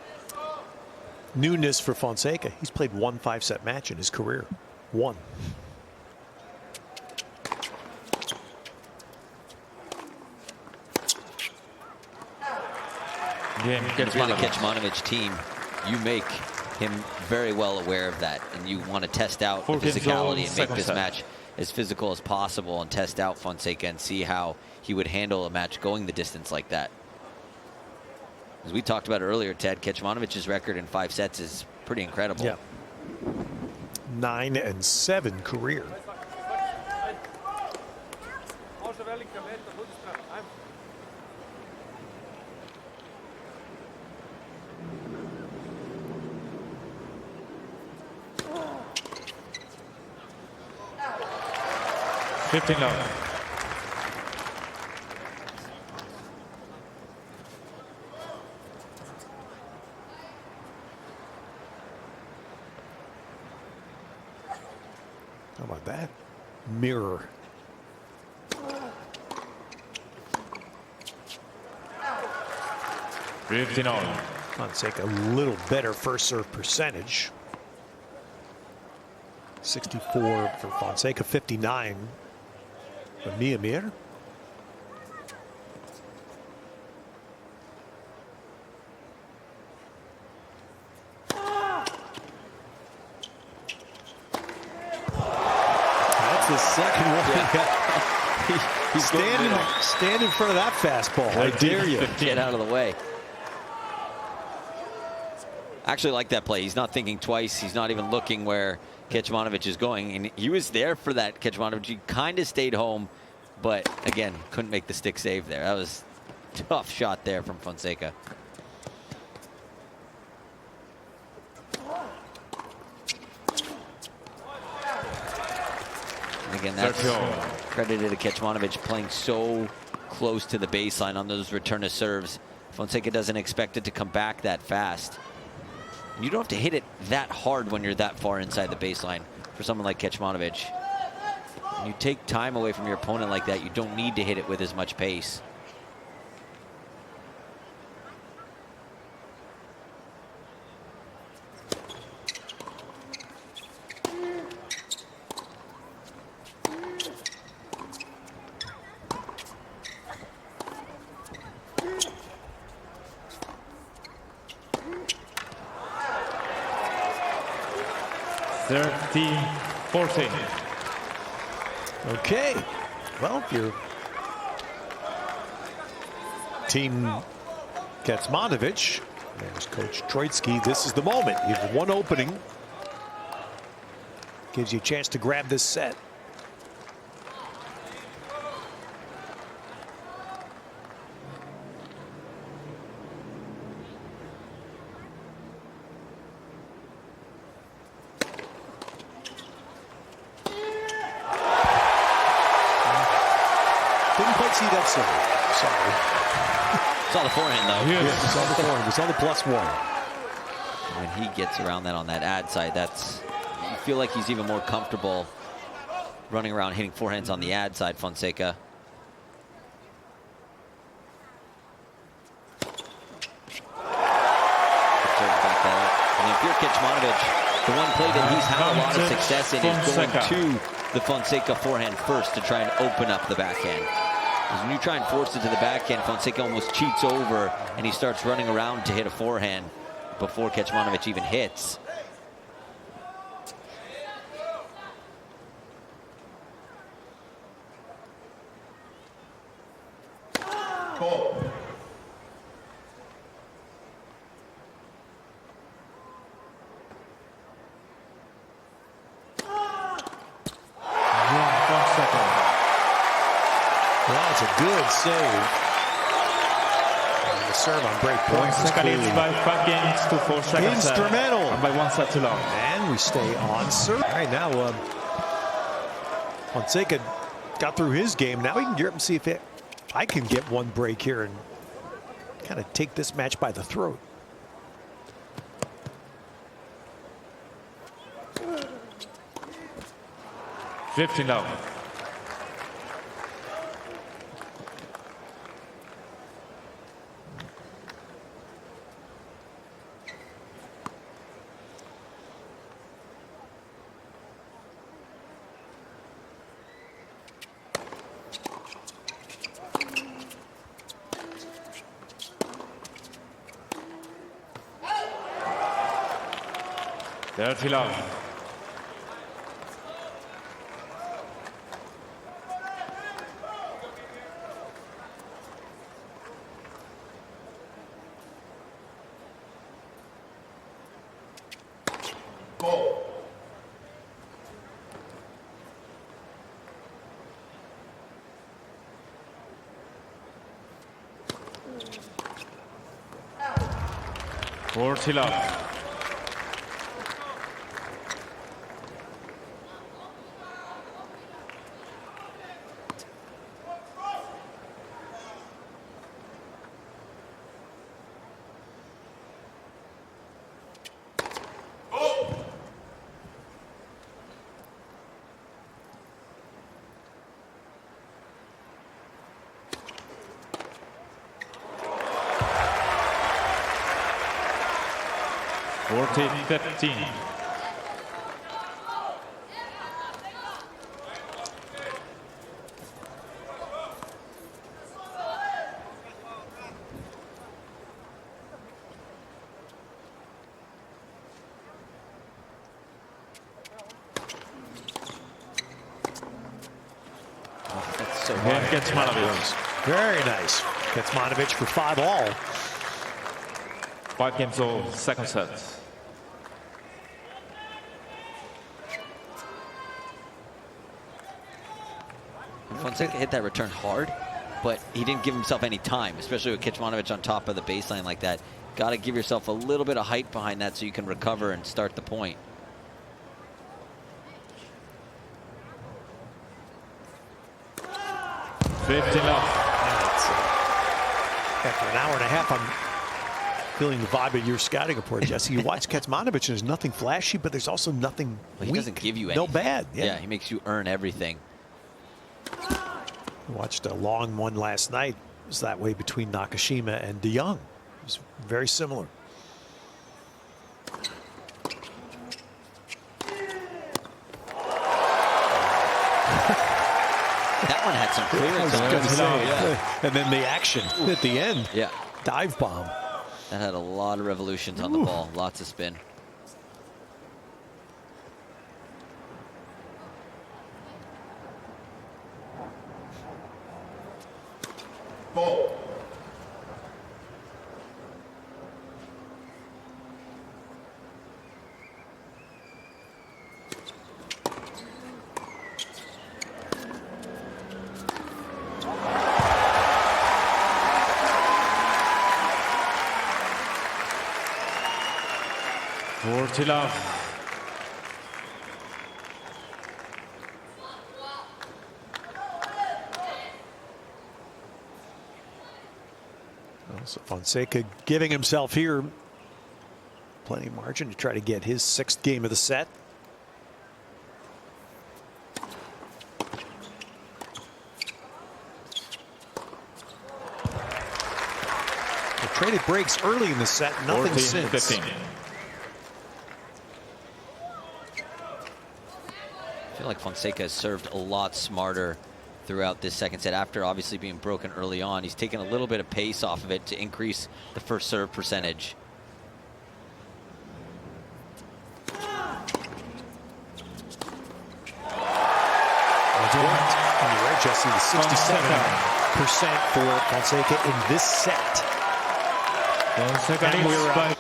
newness for Fonseca. He's played 1 5-set match in his career. 1.
It's on a Kecmanovic team. You make him very well aware of that, and you want to test out the physicality and make this match as physical as possible and test out Fonseca and see how he would handle a match going the distance like that. As we talked about earlier, Ted, Kecmanovic's record in 5 sets is pretty incredible.
Yeah. 9-7 career.
15 love.
How about that? Mirror. Fonseca a little better first serve percentage. 64 for Fonseca, 59 for Miomir. That's the second one.
Yeah.
Stand in front of that fastball. I dare you.
Get out of the way. I actually like that play. He's not thinking twice. He's not even looking where Kecmanovic is going. And he was there for that. Kecmanovic, he kind of stayed home, but again, couldn't make the stick save there. That was a tough shot there from Fonseca. And again, that's credited to Kecmanovic playing so close to the baseline on those return of serves. Fonseca doesn't expect it to come back that fast. You don't have to hit it that hard when you're that far inside the baseline for someone like Kecmanovic. When you take time away from your opponent like that, you don't need to hit it with as much pace.
Okay, well, if your team Kecmanovic, there's Coach Troitsky, this is the moment. You have one opening. Gives you a chance to grab this set. Didn't quite see that serve. Sorry.
Saw the forehand, though.
Yes, we saw the forehand. We saw the +1.
When he gets around that on that ad side, that's, you feel like he's even more comfortable running around hitting forehands on the ad side, Fonseca. Back that up. I mean, if you're Kecmanovic, the one play that he's had a lot of success in is going to the Fonseca forehand first to try and open up the backhand. Because when you try and force it to the backhand, Fonseca almost cheats over and he starts running around to hit a forehand before Kecmanovic even hits.
Call.
Well, it's a good save. And the serve on break point is clearly
by 5 games to 4 seconds.
instrumental.
And by 1 set to love.
And we stay on serve. All right, now Fonseca got through his game. Now we can gear up and see if I can get one break here and kind of take this match by the throat.
$15 love. Dirty love.
Call.
$40 love. 40-15.
That's so
Miomir
hard.
Kecmanovic.
Very nice. Kecmanovic for 5-all.
5 games all, second set.
Fonseca hit that return hard, but he didn't give himself any time, especially with Kecmanovic on top of the baseline like that. Got to give yourself a little bit of height behind that so you can recover and start the point.
After an hour and a half, I'm feeling the vibe of your scouting report, Jesse. You watch Kecmanovic, and there's nothing flashy, but there's also nothing
He
weak.
doesn't give you anything.
No bad.
Yeah, he makes you earn everything.
Watched a long one last night. It was that way between Nakashima and De Jong. It was very similar.
That one had some clearance on
Gonna
it.
say,
yeah.
And then the action at the end.
Yeah,
Dive bomb.
that had a lot of revolutions on the ball. Lots of spin.
Ball.
Love.
So Fonseca giving himself here plenty of margin to try to get his 6th game of the set. They traded breaks early in the set, nothing since.
14-15.
I feel like Fonseca has served a lot smarter throughout this second set. After obviously being broken early on, he's taken a little bit of pace off of it to increase the first serve percentage.
And you're right, Jesse, the 67% for Fonseca in this set.
Fonseca
And
leads
we're
by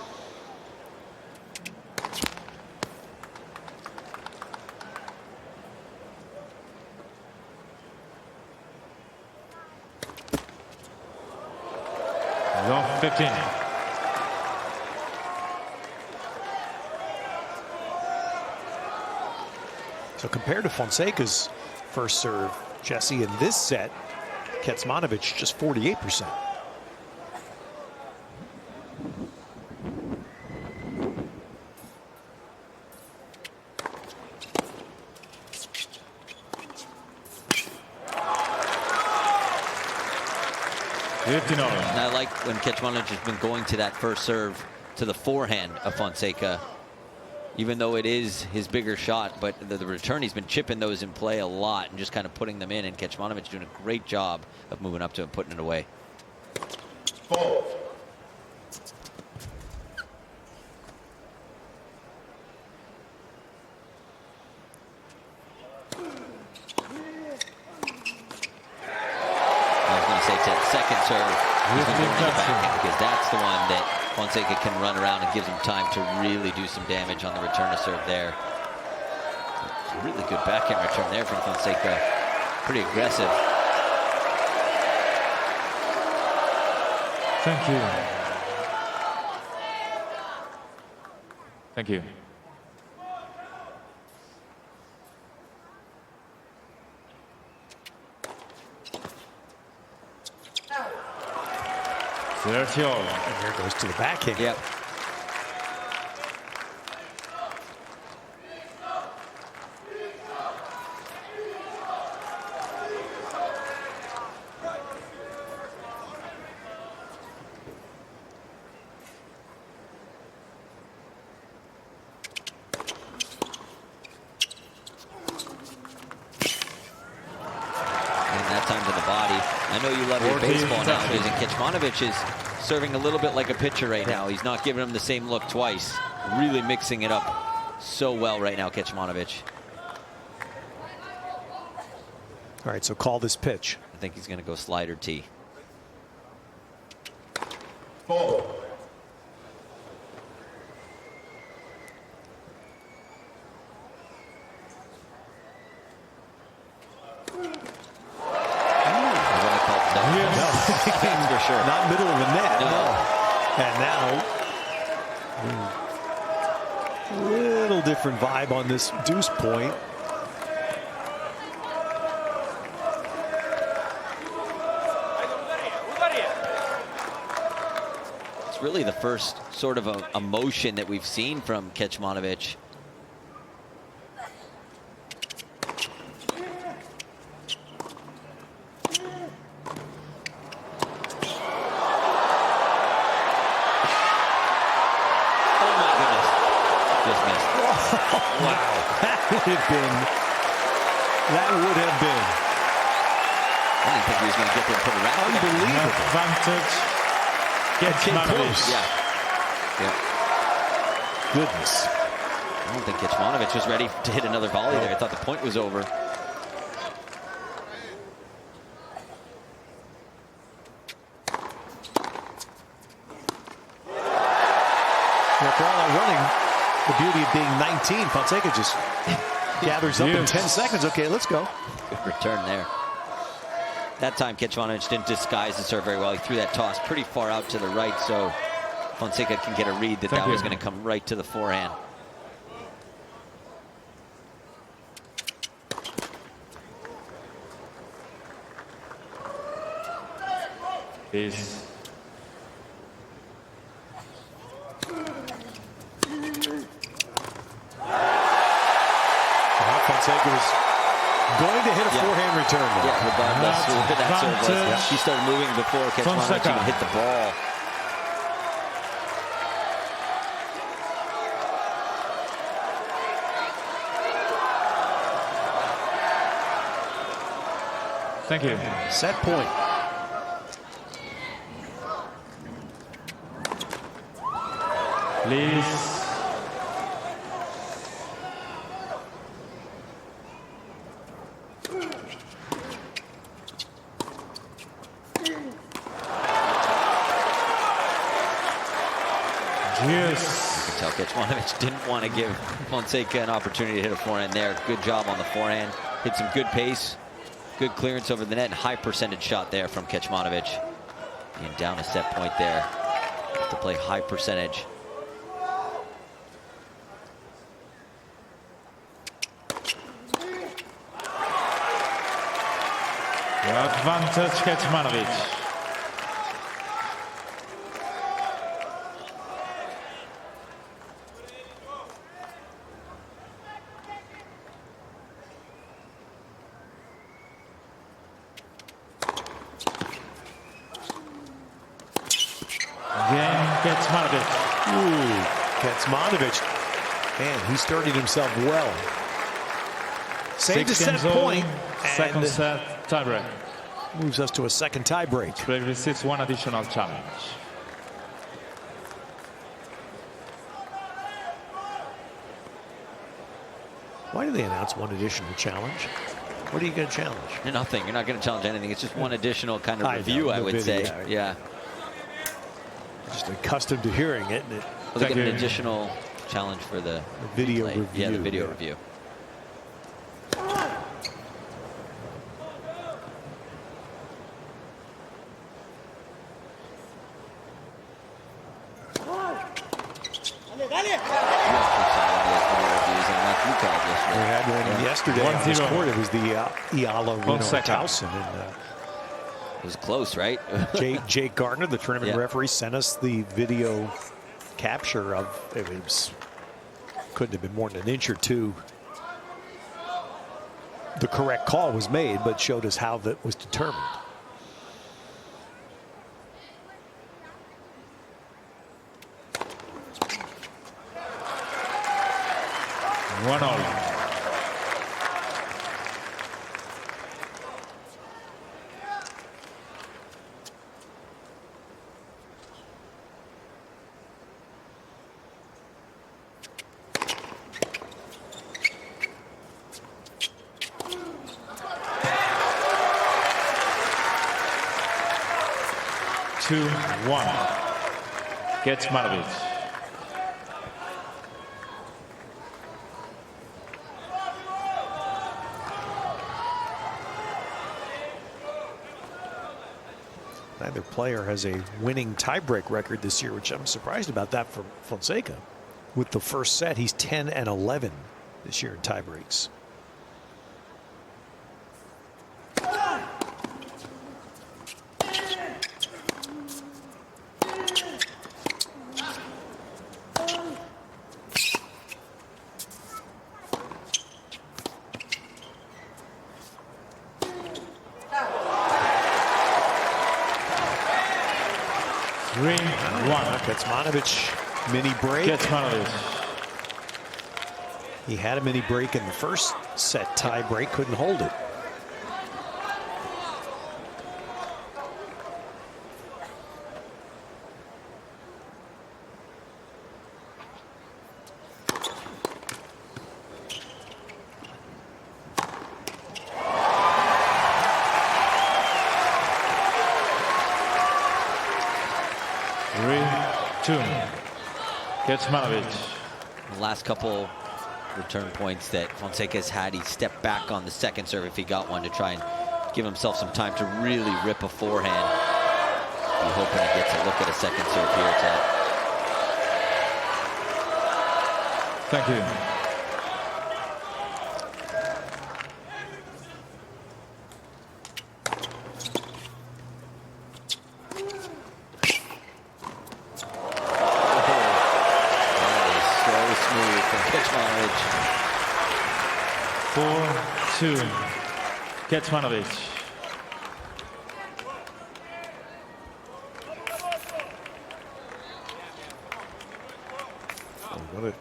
Long 15.
So compared to Fonseca's first serve, Jesse, in this set, Kecmanovic just 48%.
And I like when Kecmanovic has been going to that first serve to the forehand of Fonseca, even though it is his bigger shot, but the return, he's been chipping those in play a lot and just kind of putting them in, and Kecmanovic doing a great job of moving up to him, putting it away.
Ball.
Second serve, he's been going to the backhand because that's the one that Fonseca can run around and gives him time to really do some damage on the return to serve there. It's a really good backhand return there from Fonseca. Pretty aggressive.
Thank you. Thank you. Sergio.
And there goes to the backhand.
Yep. time to the body. I know you love your baseball analogies, and Kecmanovic is serving a little bit like a pitcher right now. He's not giving him the same look twice. Really mixing it up so well right now, Kecmanovic.
All right, so call this pitch.
I think he's going to go slider T.
Ball.
For sure.
Not middle of the net.
No.
And now, little different vibe on this deuce point.
It's really the first sort of a motion that we've seen from Kecmanovic.
That would have been.
I didn't think he was going to get there and put it around.
Unbelievable.
Advantage. Kecmanovic.
Yeah.
Goodness.
I don't think Kecmanovic was ready to hit another volley there. I thought the point was over.
After all that running, the beauty of being 19, Fonseca just gathers up in 10 seconds. Okay, let's go.
Good return there. That time, Kecmanovic didn't disguise the serve very well. He threw that toss pretty far out to the right, so Fonseca can get a read that that was going to come right to the forehand.
Peace.
Fonseca was going to hit a forehand return. Though.
Yeah, regardless of where that serve was. Yeah. He started moving before Kecmanovic even hit the ball.
Thank you.
Set point.
Please. Yes.
You can tell Kecmanovic didn't want to give Fonseca an opportunity to hit a forehand there. Good job on the forehand. Hit some good pace. Good clearance over the net. And high percentage shot there from Kecmanovic. Being down a set point there. Have to play high percentage.
Advantage Kecmanovic. Kecmanovic.
Kecmanovic. Man, he started himself well. Saved a set point.
Second set tiebreak.
Moves us to a second tiebreak.
Break receives one additional challenge.
Why do they announce one additional challenge? What are you going to challenge?
Nothing. You're not going to challenge anything. It's just one additional kind of review, I would say. Yeah.
Just accustomed to hearing it.
Well, they get an additional challenge for the
video review.
Yeah, the video review.
We had one yesterday on this court. It was the Iala Towson.
It was close, right?
Jake Gardner, the tournament referee, sent us the video capture of it. Couldn't have been more than an inch or two. The correct call was made, but showed us how that was determined.
One all. 2-1. Kecmanovic.
Neither player has a winning tiebreak record this year, which I'm surprised about that for Fonseca. With the first set, he's 10-11 this year in tiebreaks. Kecmanovic, mini break.
Kecmanovic.
He had a mini break in the first set tie break, couldn't hold it.
Kecmanovic.
The last couple return points that Fonseca's had, he stepped back on the second serve if he got one to try and give himself some time to really rip a forehand. Be hoping he gets a look at a second serve here, Ted.
Thank you. Kecmanovic.
What a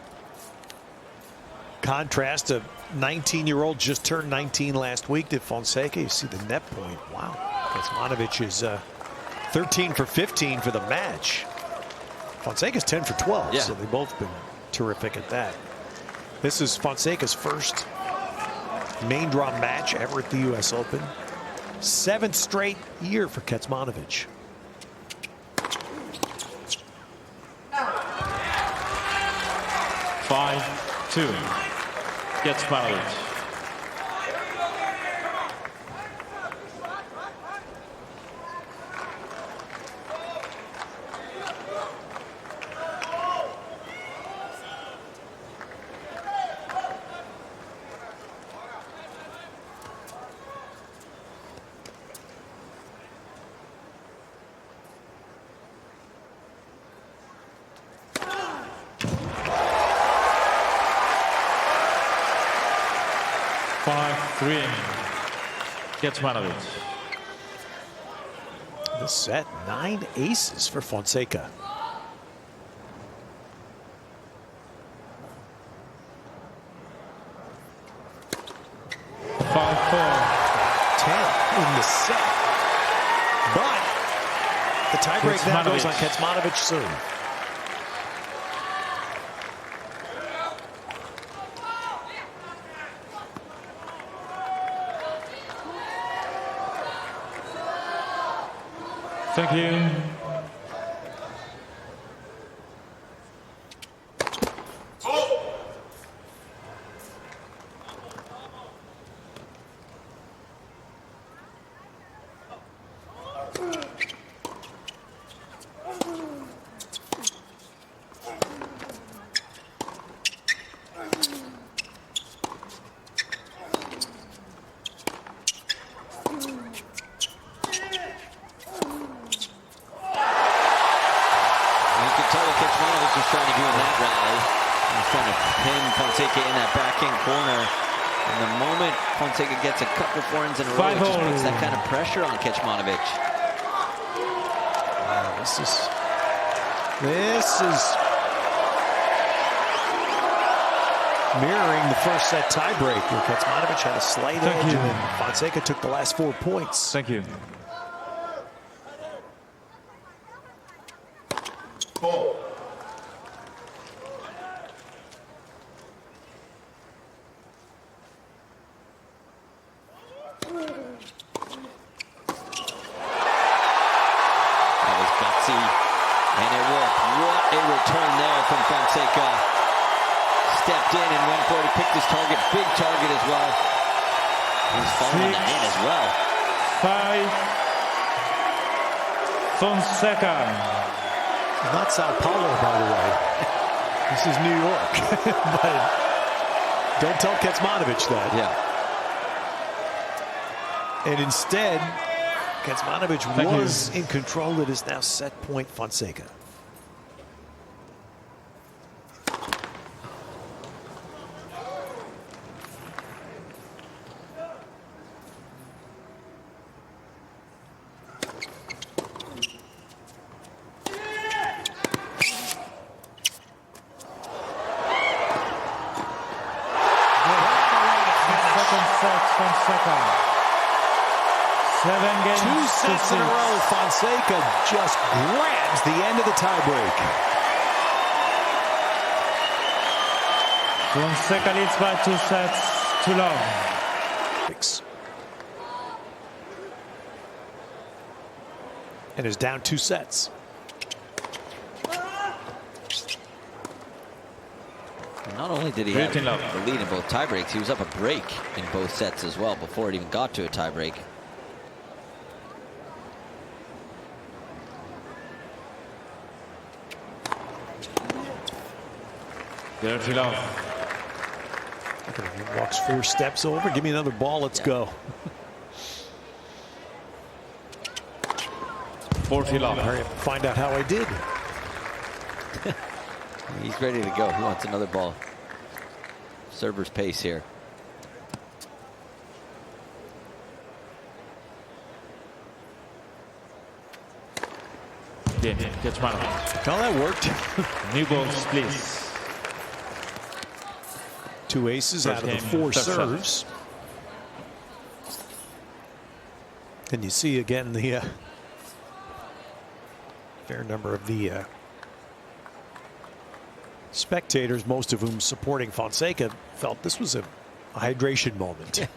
contrast. A 19-year-old just turned 19 last week to Fonseca. You see the net point. Wow. Kecmanovic is 13 for 15 for the match. Fonseca's 10 for 12,
yeah.
So they've both been terrific at that. This is Fonseca's first main draw match ever at the U.S. Open. 7th straight year for Kecmanovic.
Five-two. Kecmanovic. Three. Kecmanovic.
The set, 9 aces for Fonseca.
5-4.
10 in the set. But the tiebreak now goes on Kecmanovic's serve.
Thank you.
Trying to do in that rally. He's trying to pin Fonseca in that backhand corner. And the moment Fonseca gets a couple forehands in a row, it just puts that kind of pressure on Kecmanovic.
This is mirroring the first set tiebreak where Kecmanovic had a slight edge and then Fonseca took the last 4 points.
Thank you.
Ball.
Fonseca stepped in and went for it. He picked his target, big target as well. He's following that in as well.
5. Fonseca.
Not Sao Paulo, by the way. This is New York. But don't tell Kecmanovic that.
Yeah.
And instead, Kecmanovic was in control. It is now set point Fonseca.
Fonseca. 7 games.
2 sets in a row. Fonseca just grabs the end of the tiebreak.
Fonseca leads by 2 sets to love.
And is down 2 sets.
Not only did he have the lead in both tiebreaks, he was up a break in both sets as well before it even got to a tiebreak.
Dirty love.
He walks 4 steps over. Give me another ball. Let's go.
40 love.
Hurry up and find out how I did.
He's ready to go. He wants another ball. Server's pace here.
Yeah, Kecmanovic.
Well, that worked.
New balls, please.
2 aces out of the 4 serves. And you see again the fair number of the spectators, most of whom supporting Fonseca, felt this was a hydration moment.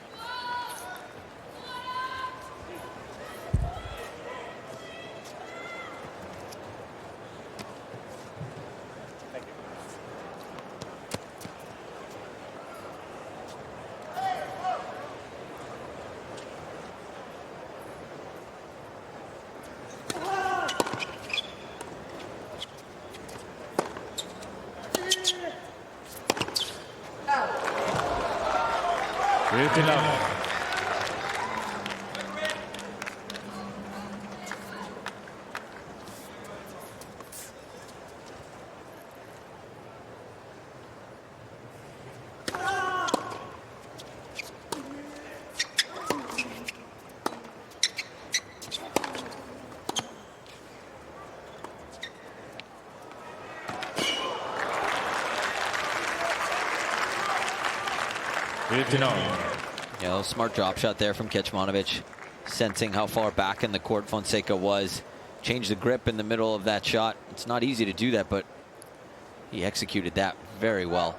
Dirty love.
Yeah, smart drop shot there from Kecmanovic, sensing how far back in the court Fonseca was. Changed the grip in the middle of that shot. It's not easy to do that, but he executed that very well.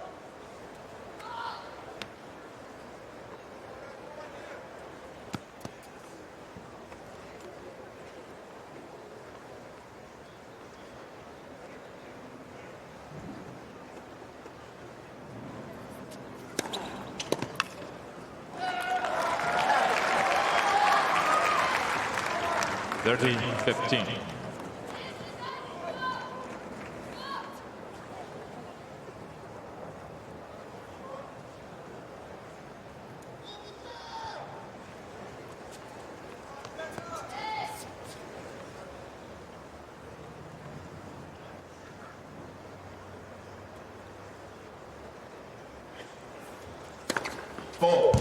30-15.
Four.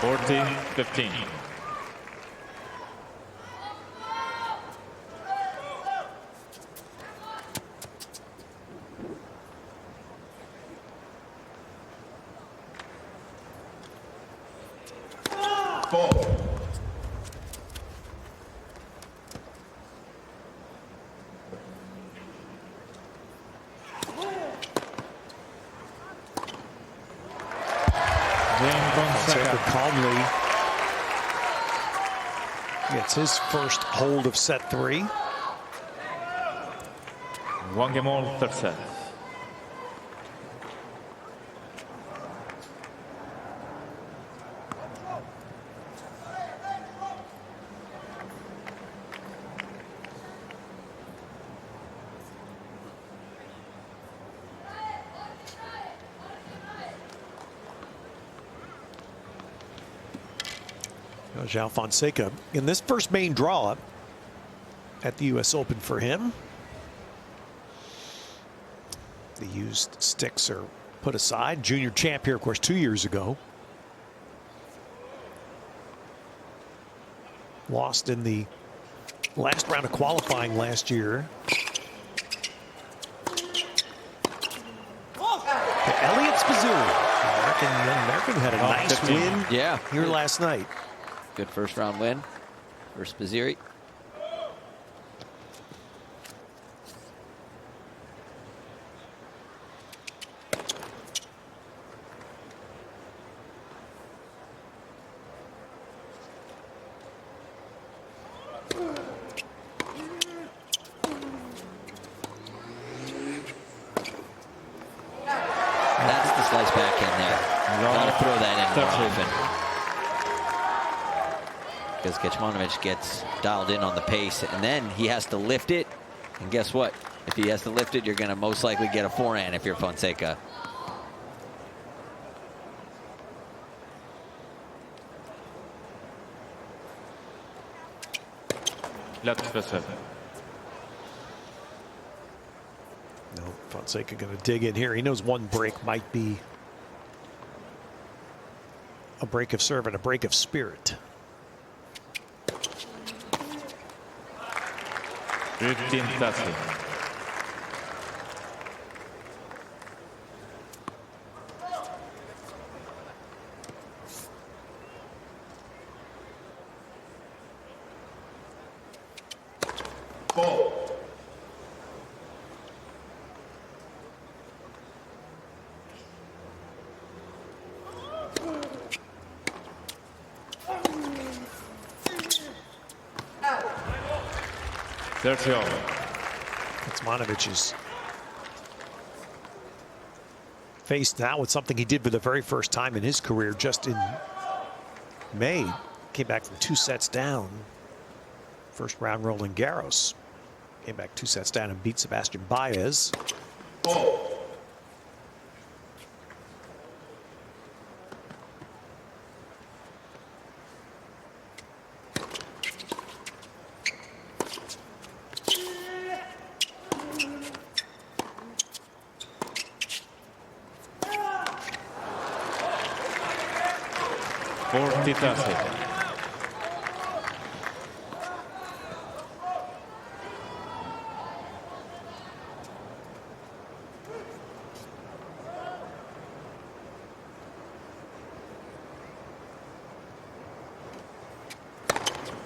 $40-15.
Four.
Fonseca calmly gets his first hold of set 3.
1 game all, third set.
Joao Fonseca in this first main draw at the U.S. Open for him. The used sticks are put aside. Junior champ here, of course, 2 years ago. Lost in the last round of qualifying last year. To Elliot Spizzirri. American had a nice
15.
win here last night.
Good first round win for Spizzirri. That's the slice back in there. Gotta throw that in more often. Because Kecmanovic gets dialed in on the pace, and then he has to lift it. And guess what? If he has to lift it, you're going to most likely get a forehand if you're Fonseca.
Left first set.
No, Fonseca going to dig in here. He knows one break might be a break of serve and a break of spirit.
15-30.
Four.
Kecmanovic is faced now with something he did for the very first time in his career just in May. Came back from 2 sets down. First round Roland Garros. Came back 2 sets down and beat Sebastian Baez.
Four.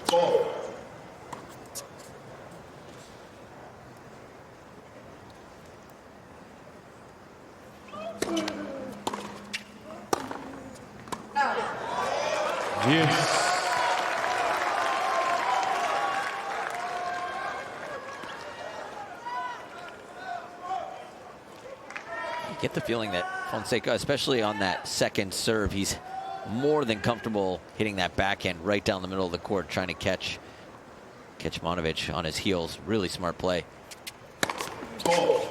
Four.
Yes.
You get the feeling that Fonseca, especially on that second serve, he's more than comfortable hitting that backhand right down the middle of the court, trying to catch Kecmanovic on his heels. Really smart play.
Four.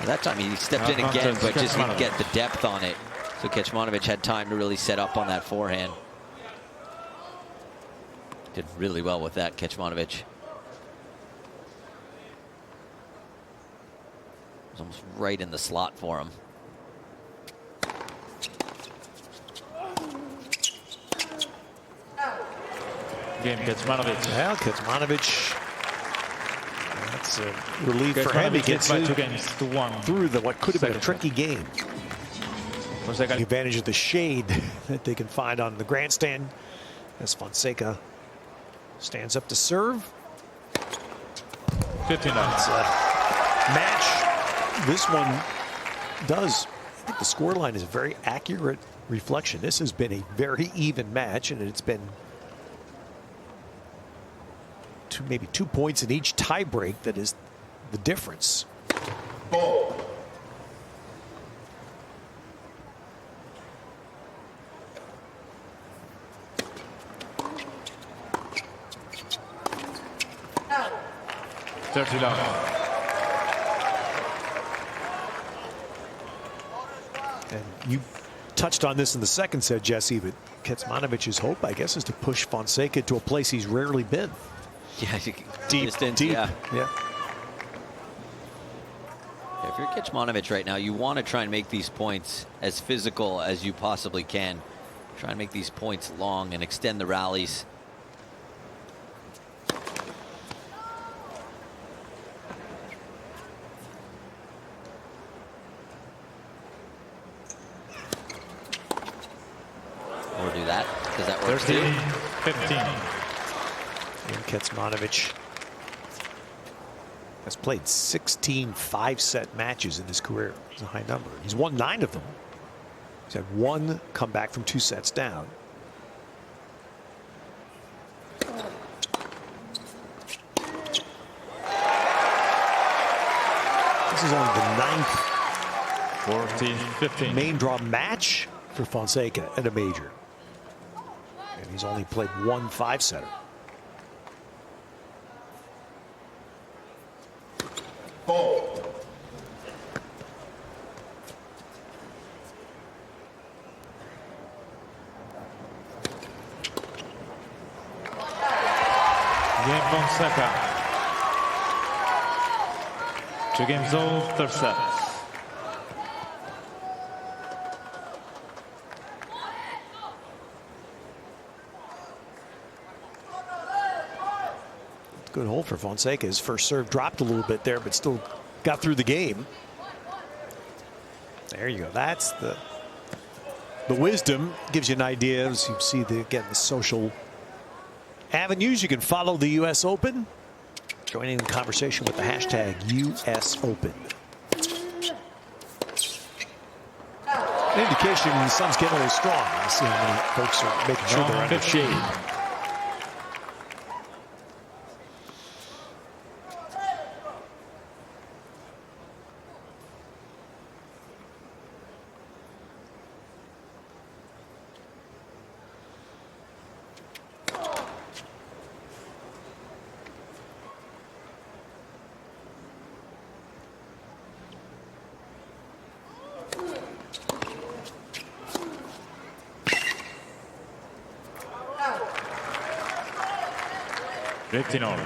That time he stepped in again, but just didn't get the depth on it. So Kecmanovic had time to really set up on that forehand. Did really well with that, Kecmanovic. Was almost right in the slot for him.
Game Kecmanovic.
Well, Kecmanovic, that's a relief for him. He gets
by 2 games to 1
through what could have been a tricky game.
Fonseca.
The advantage of the shade that they can find on the grandstand as Fonseca Stands up to serve.
59.
Match. This one does. I think the scoreline is a very accurate reflection. This has been a very even match, and it's been maybe 2 points in each tiebreak that is the difference.
Ball.
Out. 30 love.
And you touched on this in the second set, Jesse, but Kecmanovic's hope, I guess, is to push Fonseca to a place he's rarely been.
Yeah,
Deep,
distance,
deep.
yeah.
Yeah.
If you're Kecmanovic right now, you want to try and make these points as physical as you possibly can. Try and make these points long and extend the rallies. Or do that, because that works
13,
too.
15.
And Kecmanovic has played 16 5-set matches in his career. It's a high number. He's won 9 of them. He's had 1 comeback from 2 sets down. This is only the 9th
14-15.
main draw match for Fonseca at a major. And he's only played 1 5-setter.
Ball.
Game Fonseca. 2 games all, third set.
Good hole for Fonseca. His first serve dropped a little bit there, but still got through the game. There you go. That's the wisdom. Gives you an idea as you see the social avenues. You can follow the U.S. Open. Joining the conversation with the hashtag US Open. An indication the sun's getting a little strong. I see how many folks are making sure they're under shade.
Retinol.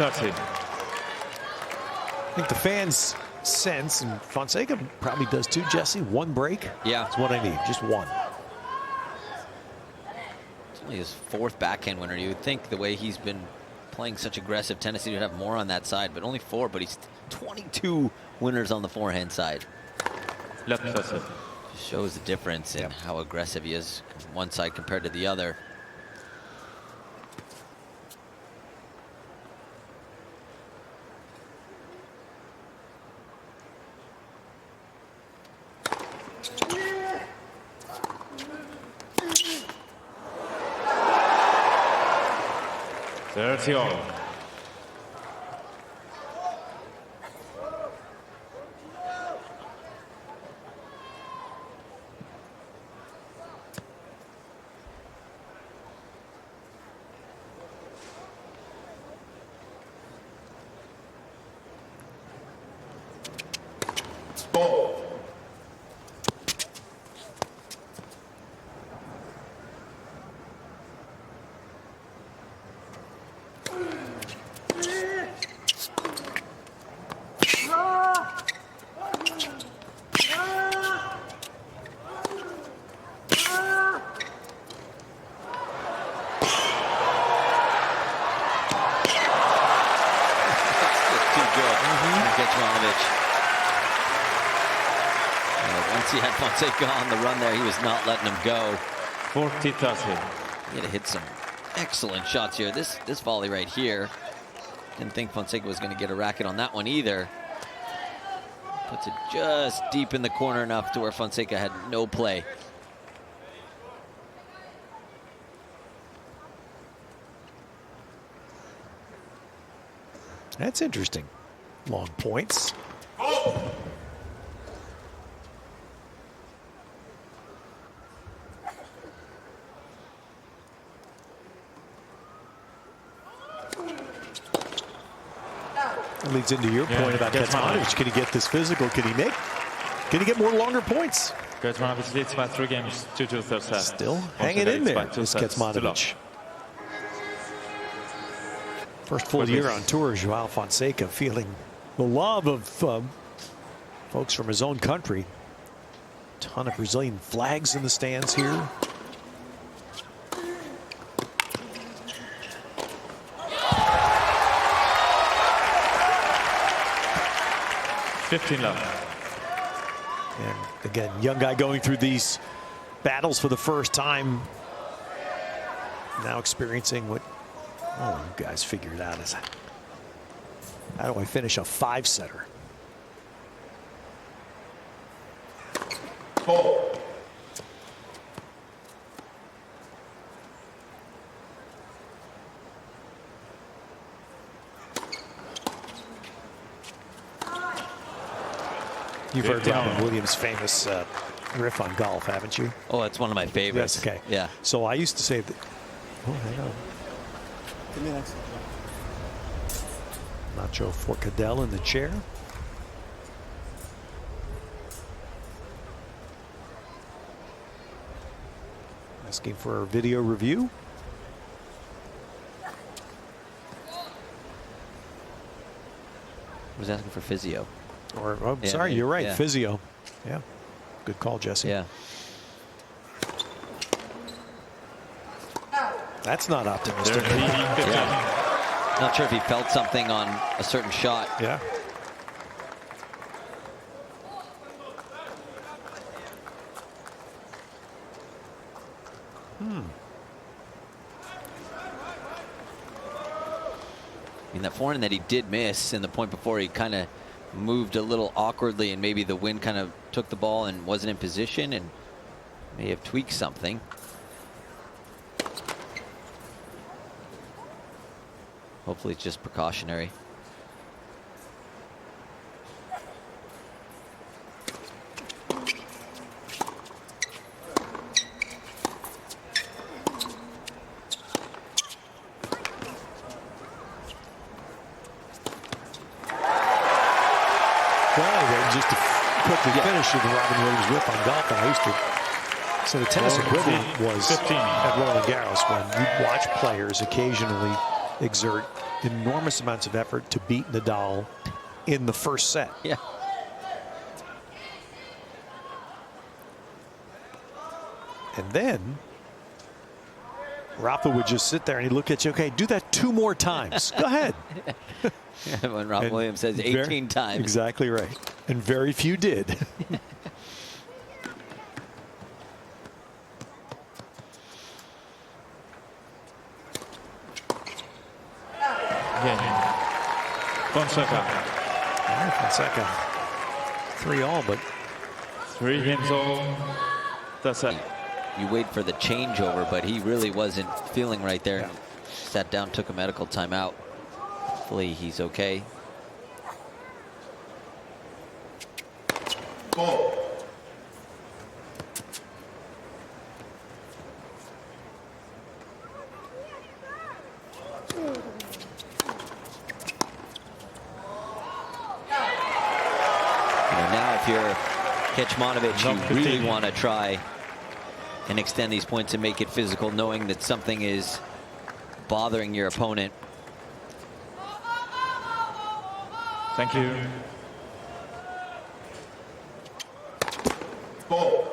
I think the fans sense, and Fonseca probably does too, Jesse, 1 break.
Yeah.
That's what I need, just 1.
It's only his 4th backhand winner. You would think the way he's been playing such aggressive tennis, he'd have more on that side, but only 4, but he's 22 winners on the forehand side.
Just
shows the difference in how aggressive he is one side compared to the other.
All.
Ball.
Kecmanovic. Once he had Fonseca on the run there, he was not letting him go.
40-30.
He had to hit some excellent shots here. This volley right here. Didn't think Fonseca was going to get a racket on that one either. Puts it just deep in the corner enough to where Fonseca had no play.
That's interesting. Long points. That leads into your point about Kecmanovic. Can he get this physical? Can he get more longer points?
Kecmanovic leads by 3 games, 2-2 third set.
Still hanging in there, is Kecmanovic. First full year on tour, Joao Fonseca feeling the love of folks from his own country. Ton of Brazilian flags in the stands here. And again, young guy going through these battles for the first time. Now experiencing what you guys figured out is, how do I finish a 5-setter? You've heard Robin Williams' famous riff on golf, haven't you?
Oh, it's one of my favorites.
Yes, okay.
Yeah.
So I used to say that. Oh, hang on. Nacho Forcadell in the chair. Asking for a video review.
Was asking for physio.
Or, oh, yeah, sorry, you're right.
Yeah.
Physio. Yeah. Good call, Jesse.
Yeah.
That's not optimistic.
Yeah. Not sure if he felt something on a certain shot.
Yeah.
I mean, that forehand that he did miss in the point before, he kind of moved a little awkwardly, and maybe the wind kind of took the ball and wasn't in position and may have tweaked something. Hopefully it's just precautionary.
Just to quickly finish with the Robin Williams riff on golf, and I used to. So the tennis equivalent was at Roland Garros, when you watch players occasionally exert enormous amounts of effort to beat Nadal in the first set.
Yeah.
And then Rafa would just sit there and he'd look at you. Okay, do that 2 more times. Go ahead.
When Robin Williams says 18 times.
Exactly right. And very few did.
Fonseca.
Fonseca. 3-all, but
3 games all. That's it.
You wait for the changeover, but he really wasn't feeling right there. Yeah. Sat down, took a medical timeout. Hopefully he's okay.
Ball.
Now if you're Kecmanovic, you really want to try and extend these points and make it physical, knowing that something is bothering your opponent.
Thank you.
Ball.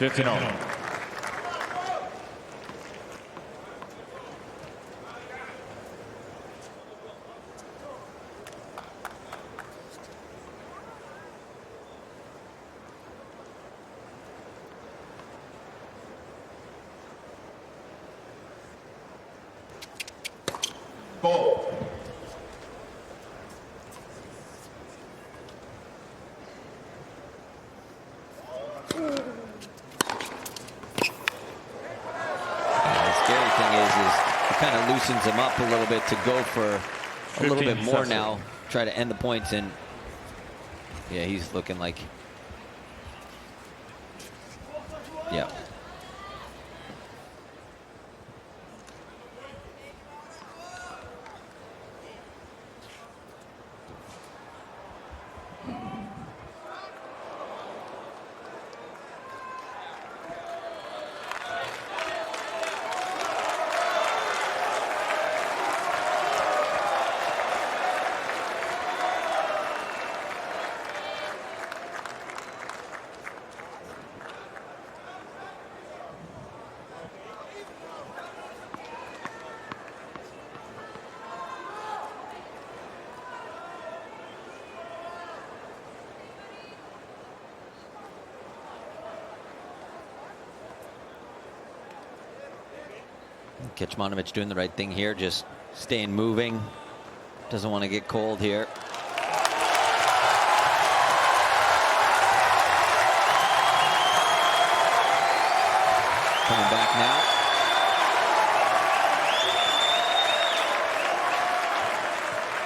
15-all.
Ball.
Kind of loosens him up a little bit to go for a little bit more now, try to end the points, and yeah, he's looking like, yeah. Kecmanovic doing the right thing here, just staying moving. Doesn't want to get cold here. Coming back now.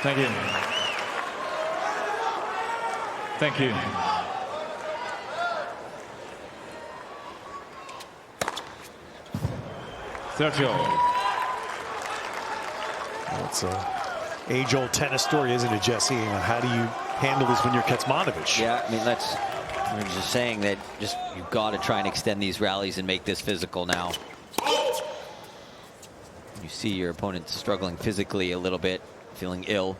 Thank you. Thank you. Sergio.
It's an age-old tennis story, isn't it, Jesse? How do you handle this when you're Kecmanovic?
Yeah, I mean, we're just saying that you've got to try and extend these rallies and make this physical now. You see your opponent struggling physically a little bit, feeling ill.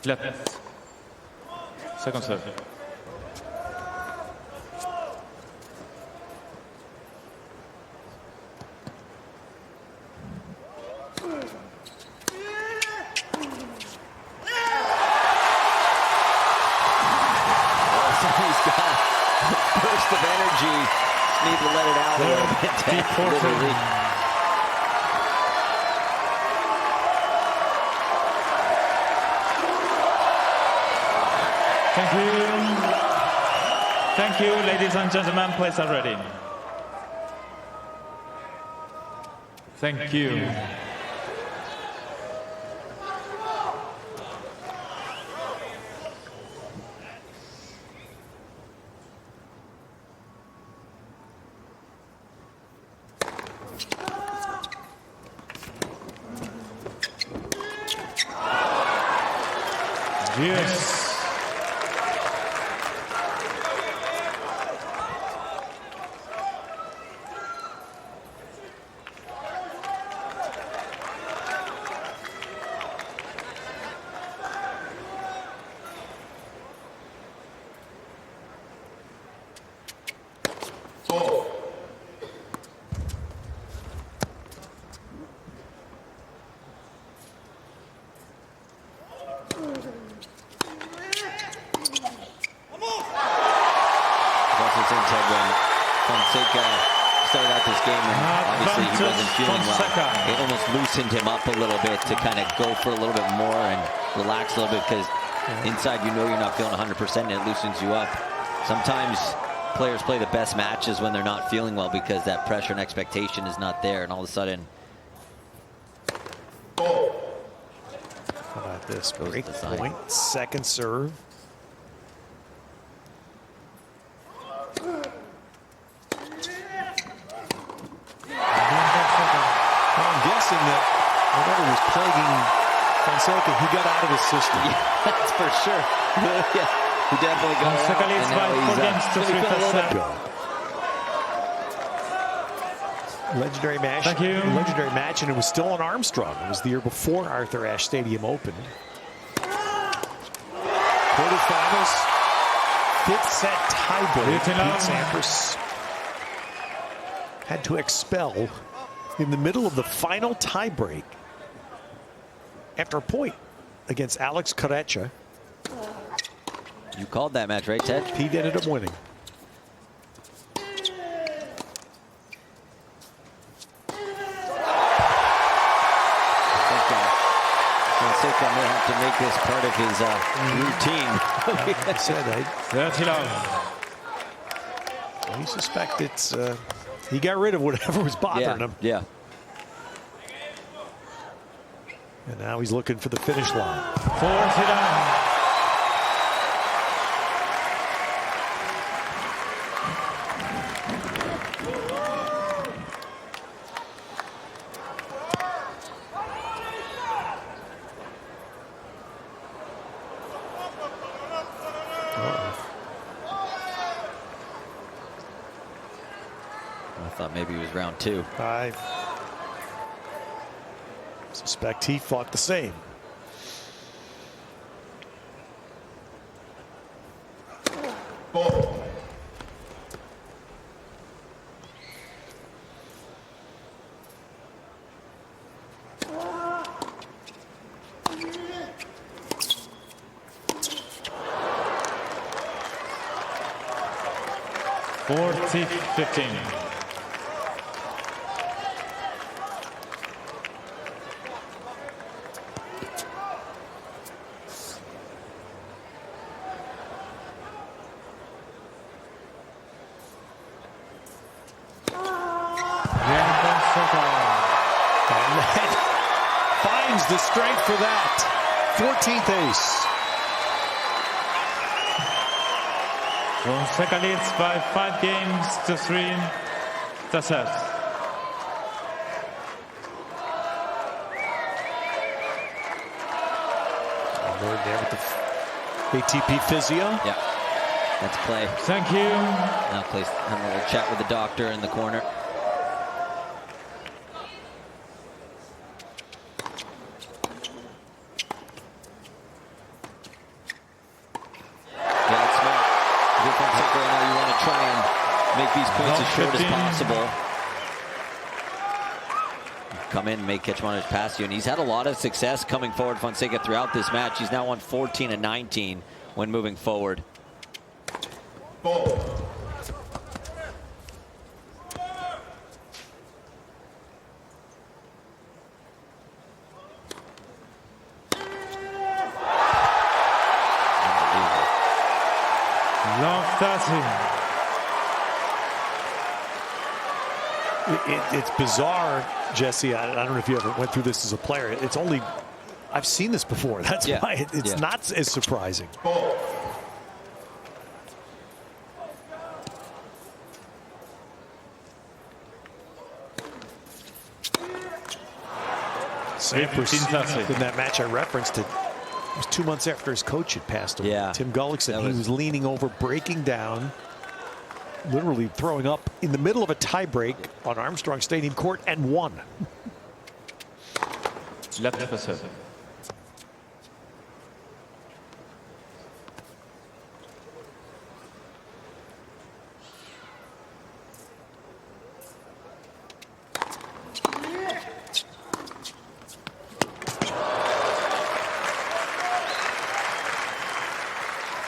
Left. Second serve.
Burst of energy. Just need to let it out a little bit. Literally.
Thank you. Thank you, ladies and gentlemen. Plates are ready. Thank you. Yes.
Fonseca started out this game and obviously he wasn't feeling well. It almost loosened him up a little bit to kind of go for a little bit more and relax a little bit, because inside you know you're not feeling 100% and it loosens you up. Sometimes players play the best matches when they're not feeling well because that pressure and expectation is not there, and all of a sudden.
How about this? Break point, second serve. I'm guessing that whatever was plaguing Fonseca, he got out of his system.
Yeah, that's for sure. Yeah, he definitely got
Fonseca
out.
leads by 4 games to 3
Legendary match.
Thank you.
Legendary match, and it was still on Armstrong. It was the year before Arthur Ashe Stadium opened. Quarterfinals, fifth set tiebreak. Pete Sampras had to expel in the middle of the final tiebreak after a point against Alex Karecha.
You called that match, right, Ted?
Pete ended up winning.
Fonseca may have to make this part of his routine.
I said,
30 love.
I suspect it's he got rid of whatever was bothering him.
Yeah.
And now he's looking for the finish line.
49.
I thought maybe it was round 2.
I suspect he thought the same.
Ball.
Forty 15.
And that finds the strength for that. 14th ace.
Fonseca leads by 5 games to 3. That's it.
We're there with the ATP physio.
Yeah. That's play.
Thank you.
Now Clay's having a little chat with the doctor in the corner. Yeah, that's smart. Good Fonseca, now you want to try and make these points as short as possible. Come in and make Kecmanovic pass you, and he's had a lot of success coming forward, Fonseca, throughout this match. He's now won 14 and 19 when moving forward.
Ball.
Love 30.
It's bizarre, Jesse. I don't know if you ever went through this as a player. It's only, I've seen this before. That's why it's not as surprising.
Ball.
Sampras, in that match I referenced, it was 2 months after his coach had passed away.
Yeah.
Tim Gullickson, he was leaning over, breaking down, literally throwing up in the middle of a tiebreak on Armstrong Stadium court and won.
Left for seven.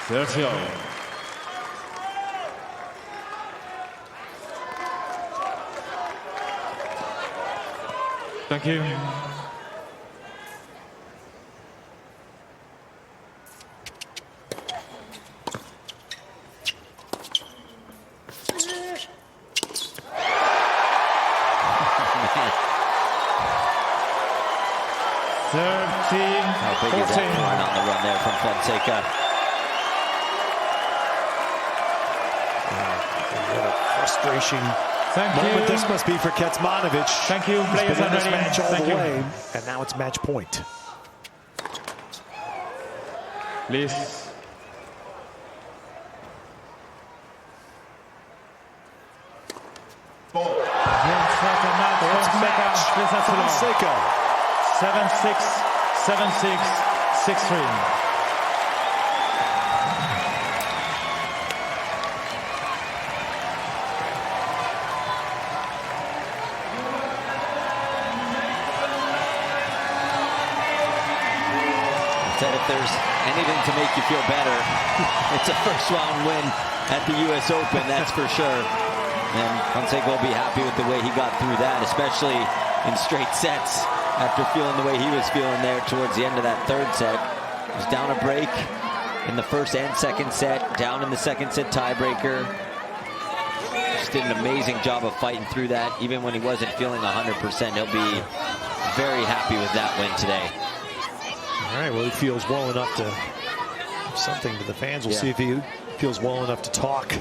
Sergio. Thank you.
How big is that point on the run there from Fonseca?
What a frustration moment this must be for Kecmanovic.
Thank you.
He's been in this match all the way,
you.
and now it's match point.
Please.
Ball.
Fonseca.
7-6, 7-6, 6-3.
there's anything to make you feel better, it's a first-round win at the U.S. Open, that's for sure. And Fonseca will be happy with the way he got through that, especially in straight sets after feeling the way he was feeling there towards the end of that third set. He was down a break in the first and second set, down in the second set tiebreaker. Just did an amazing job of fighting through that. Even when he wasn't feeling 100%, he'll be very happy with that win today.
All right, well, he feels well enough to something to the fans. We'll see if he feels well enough to talk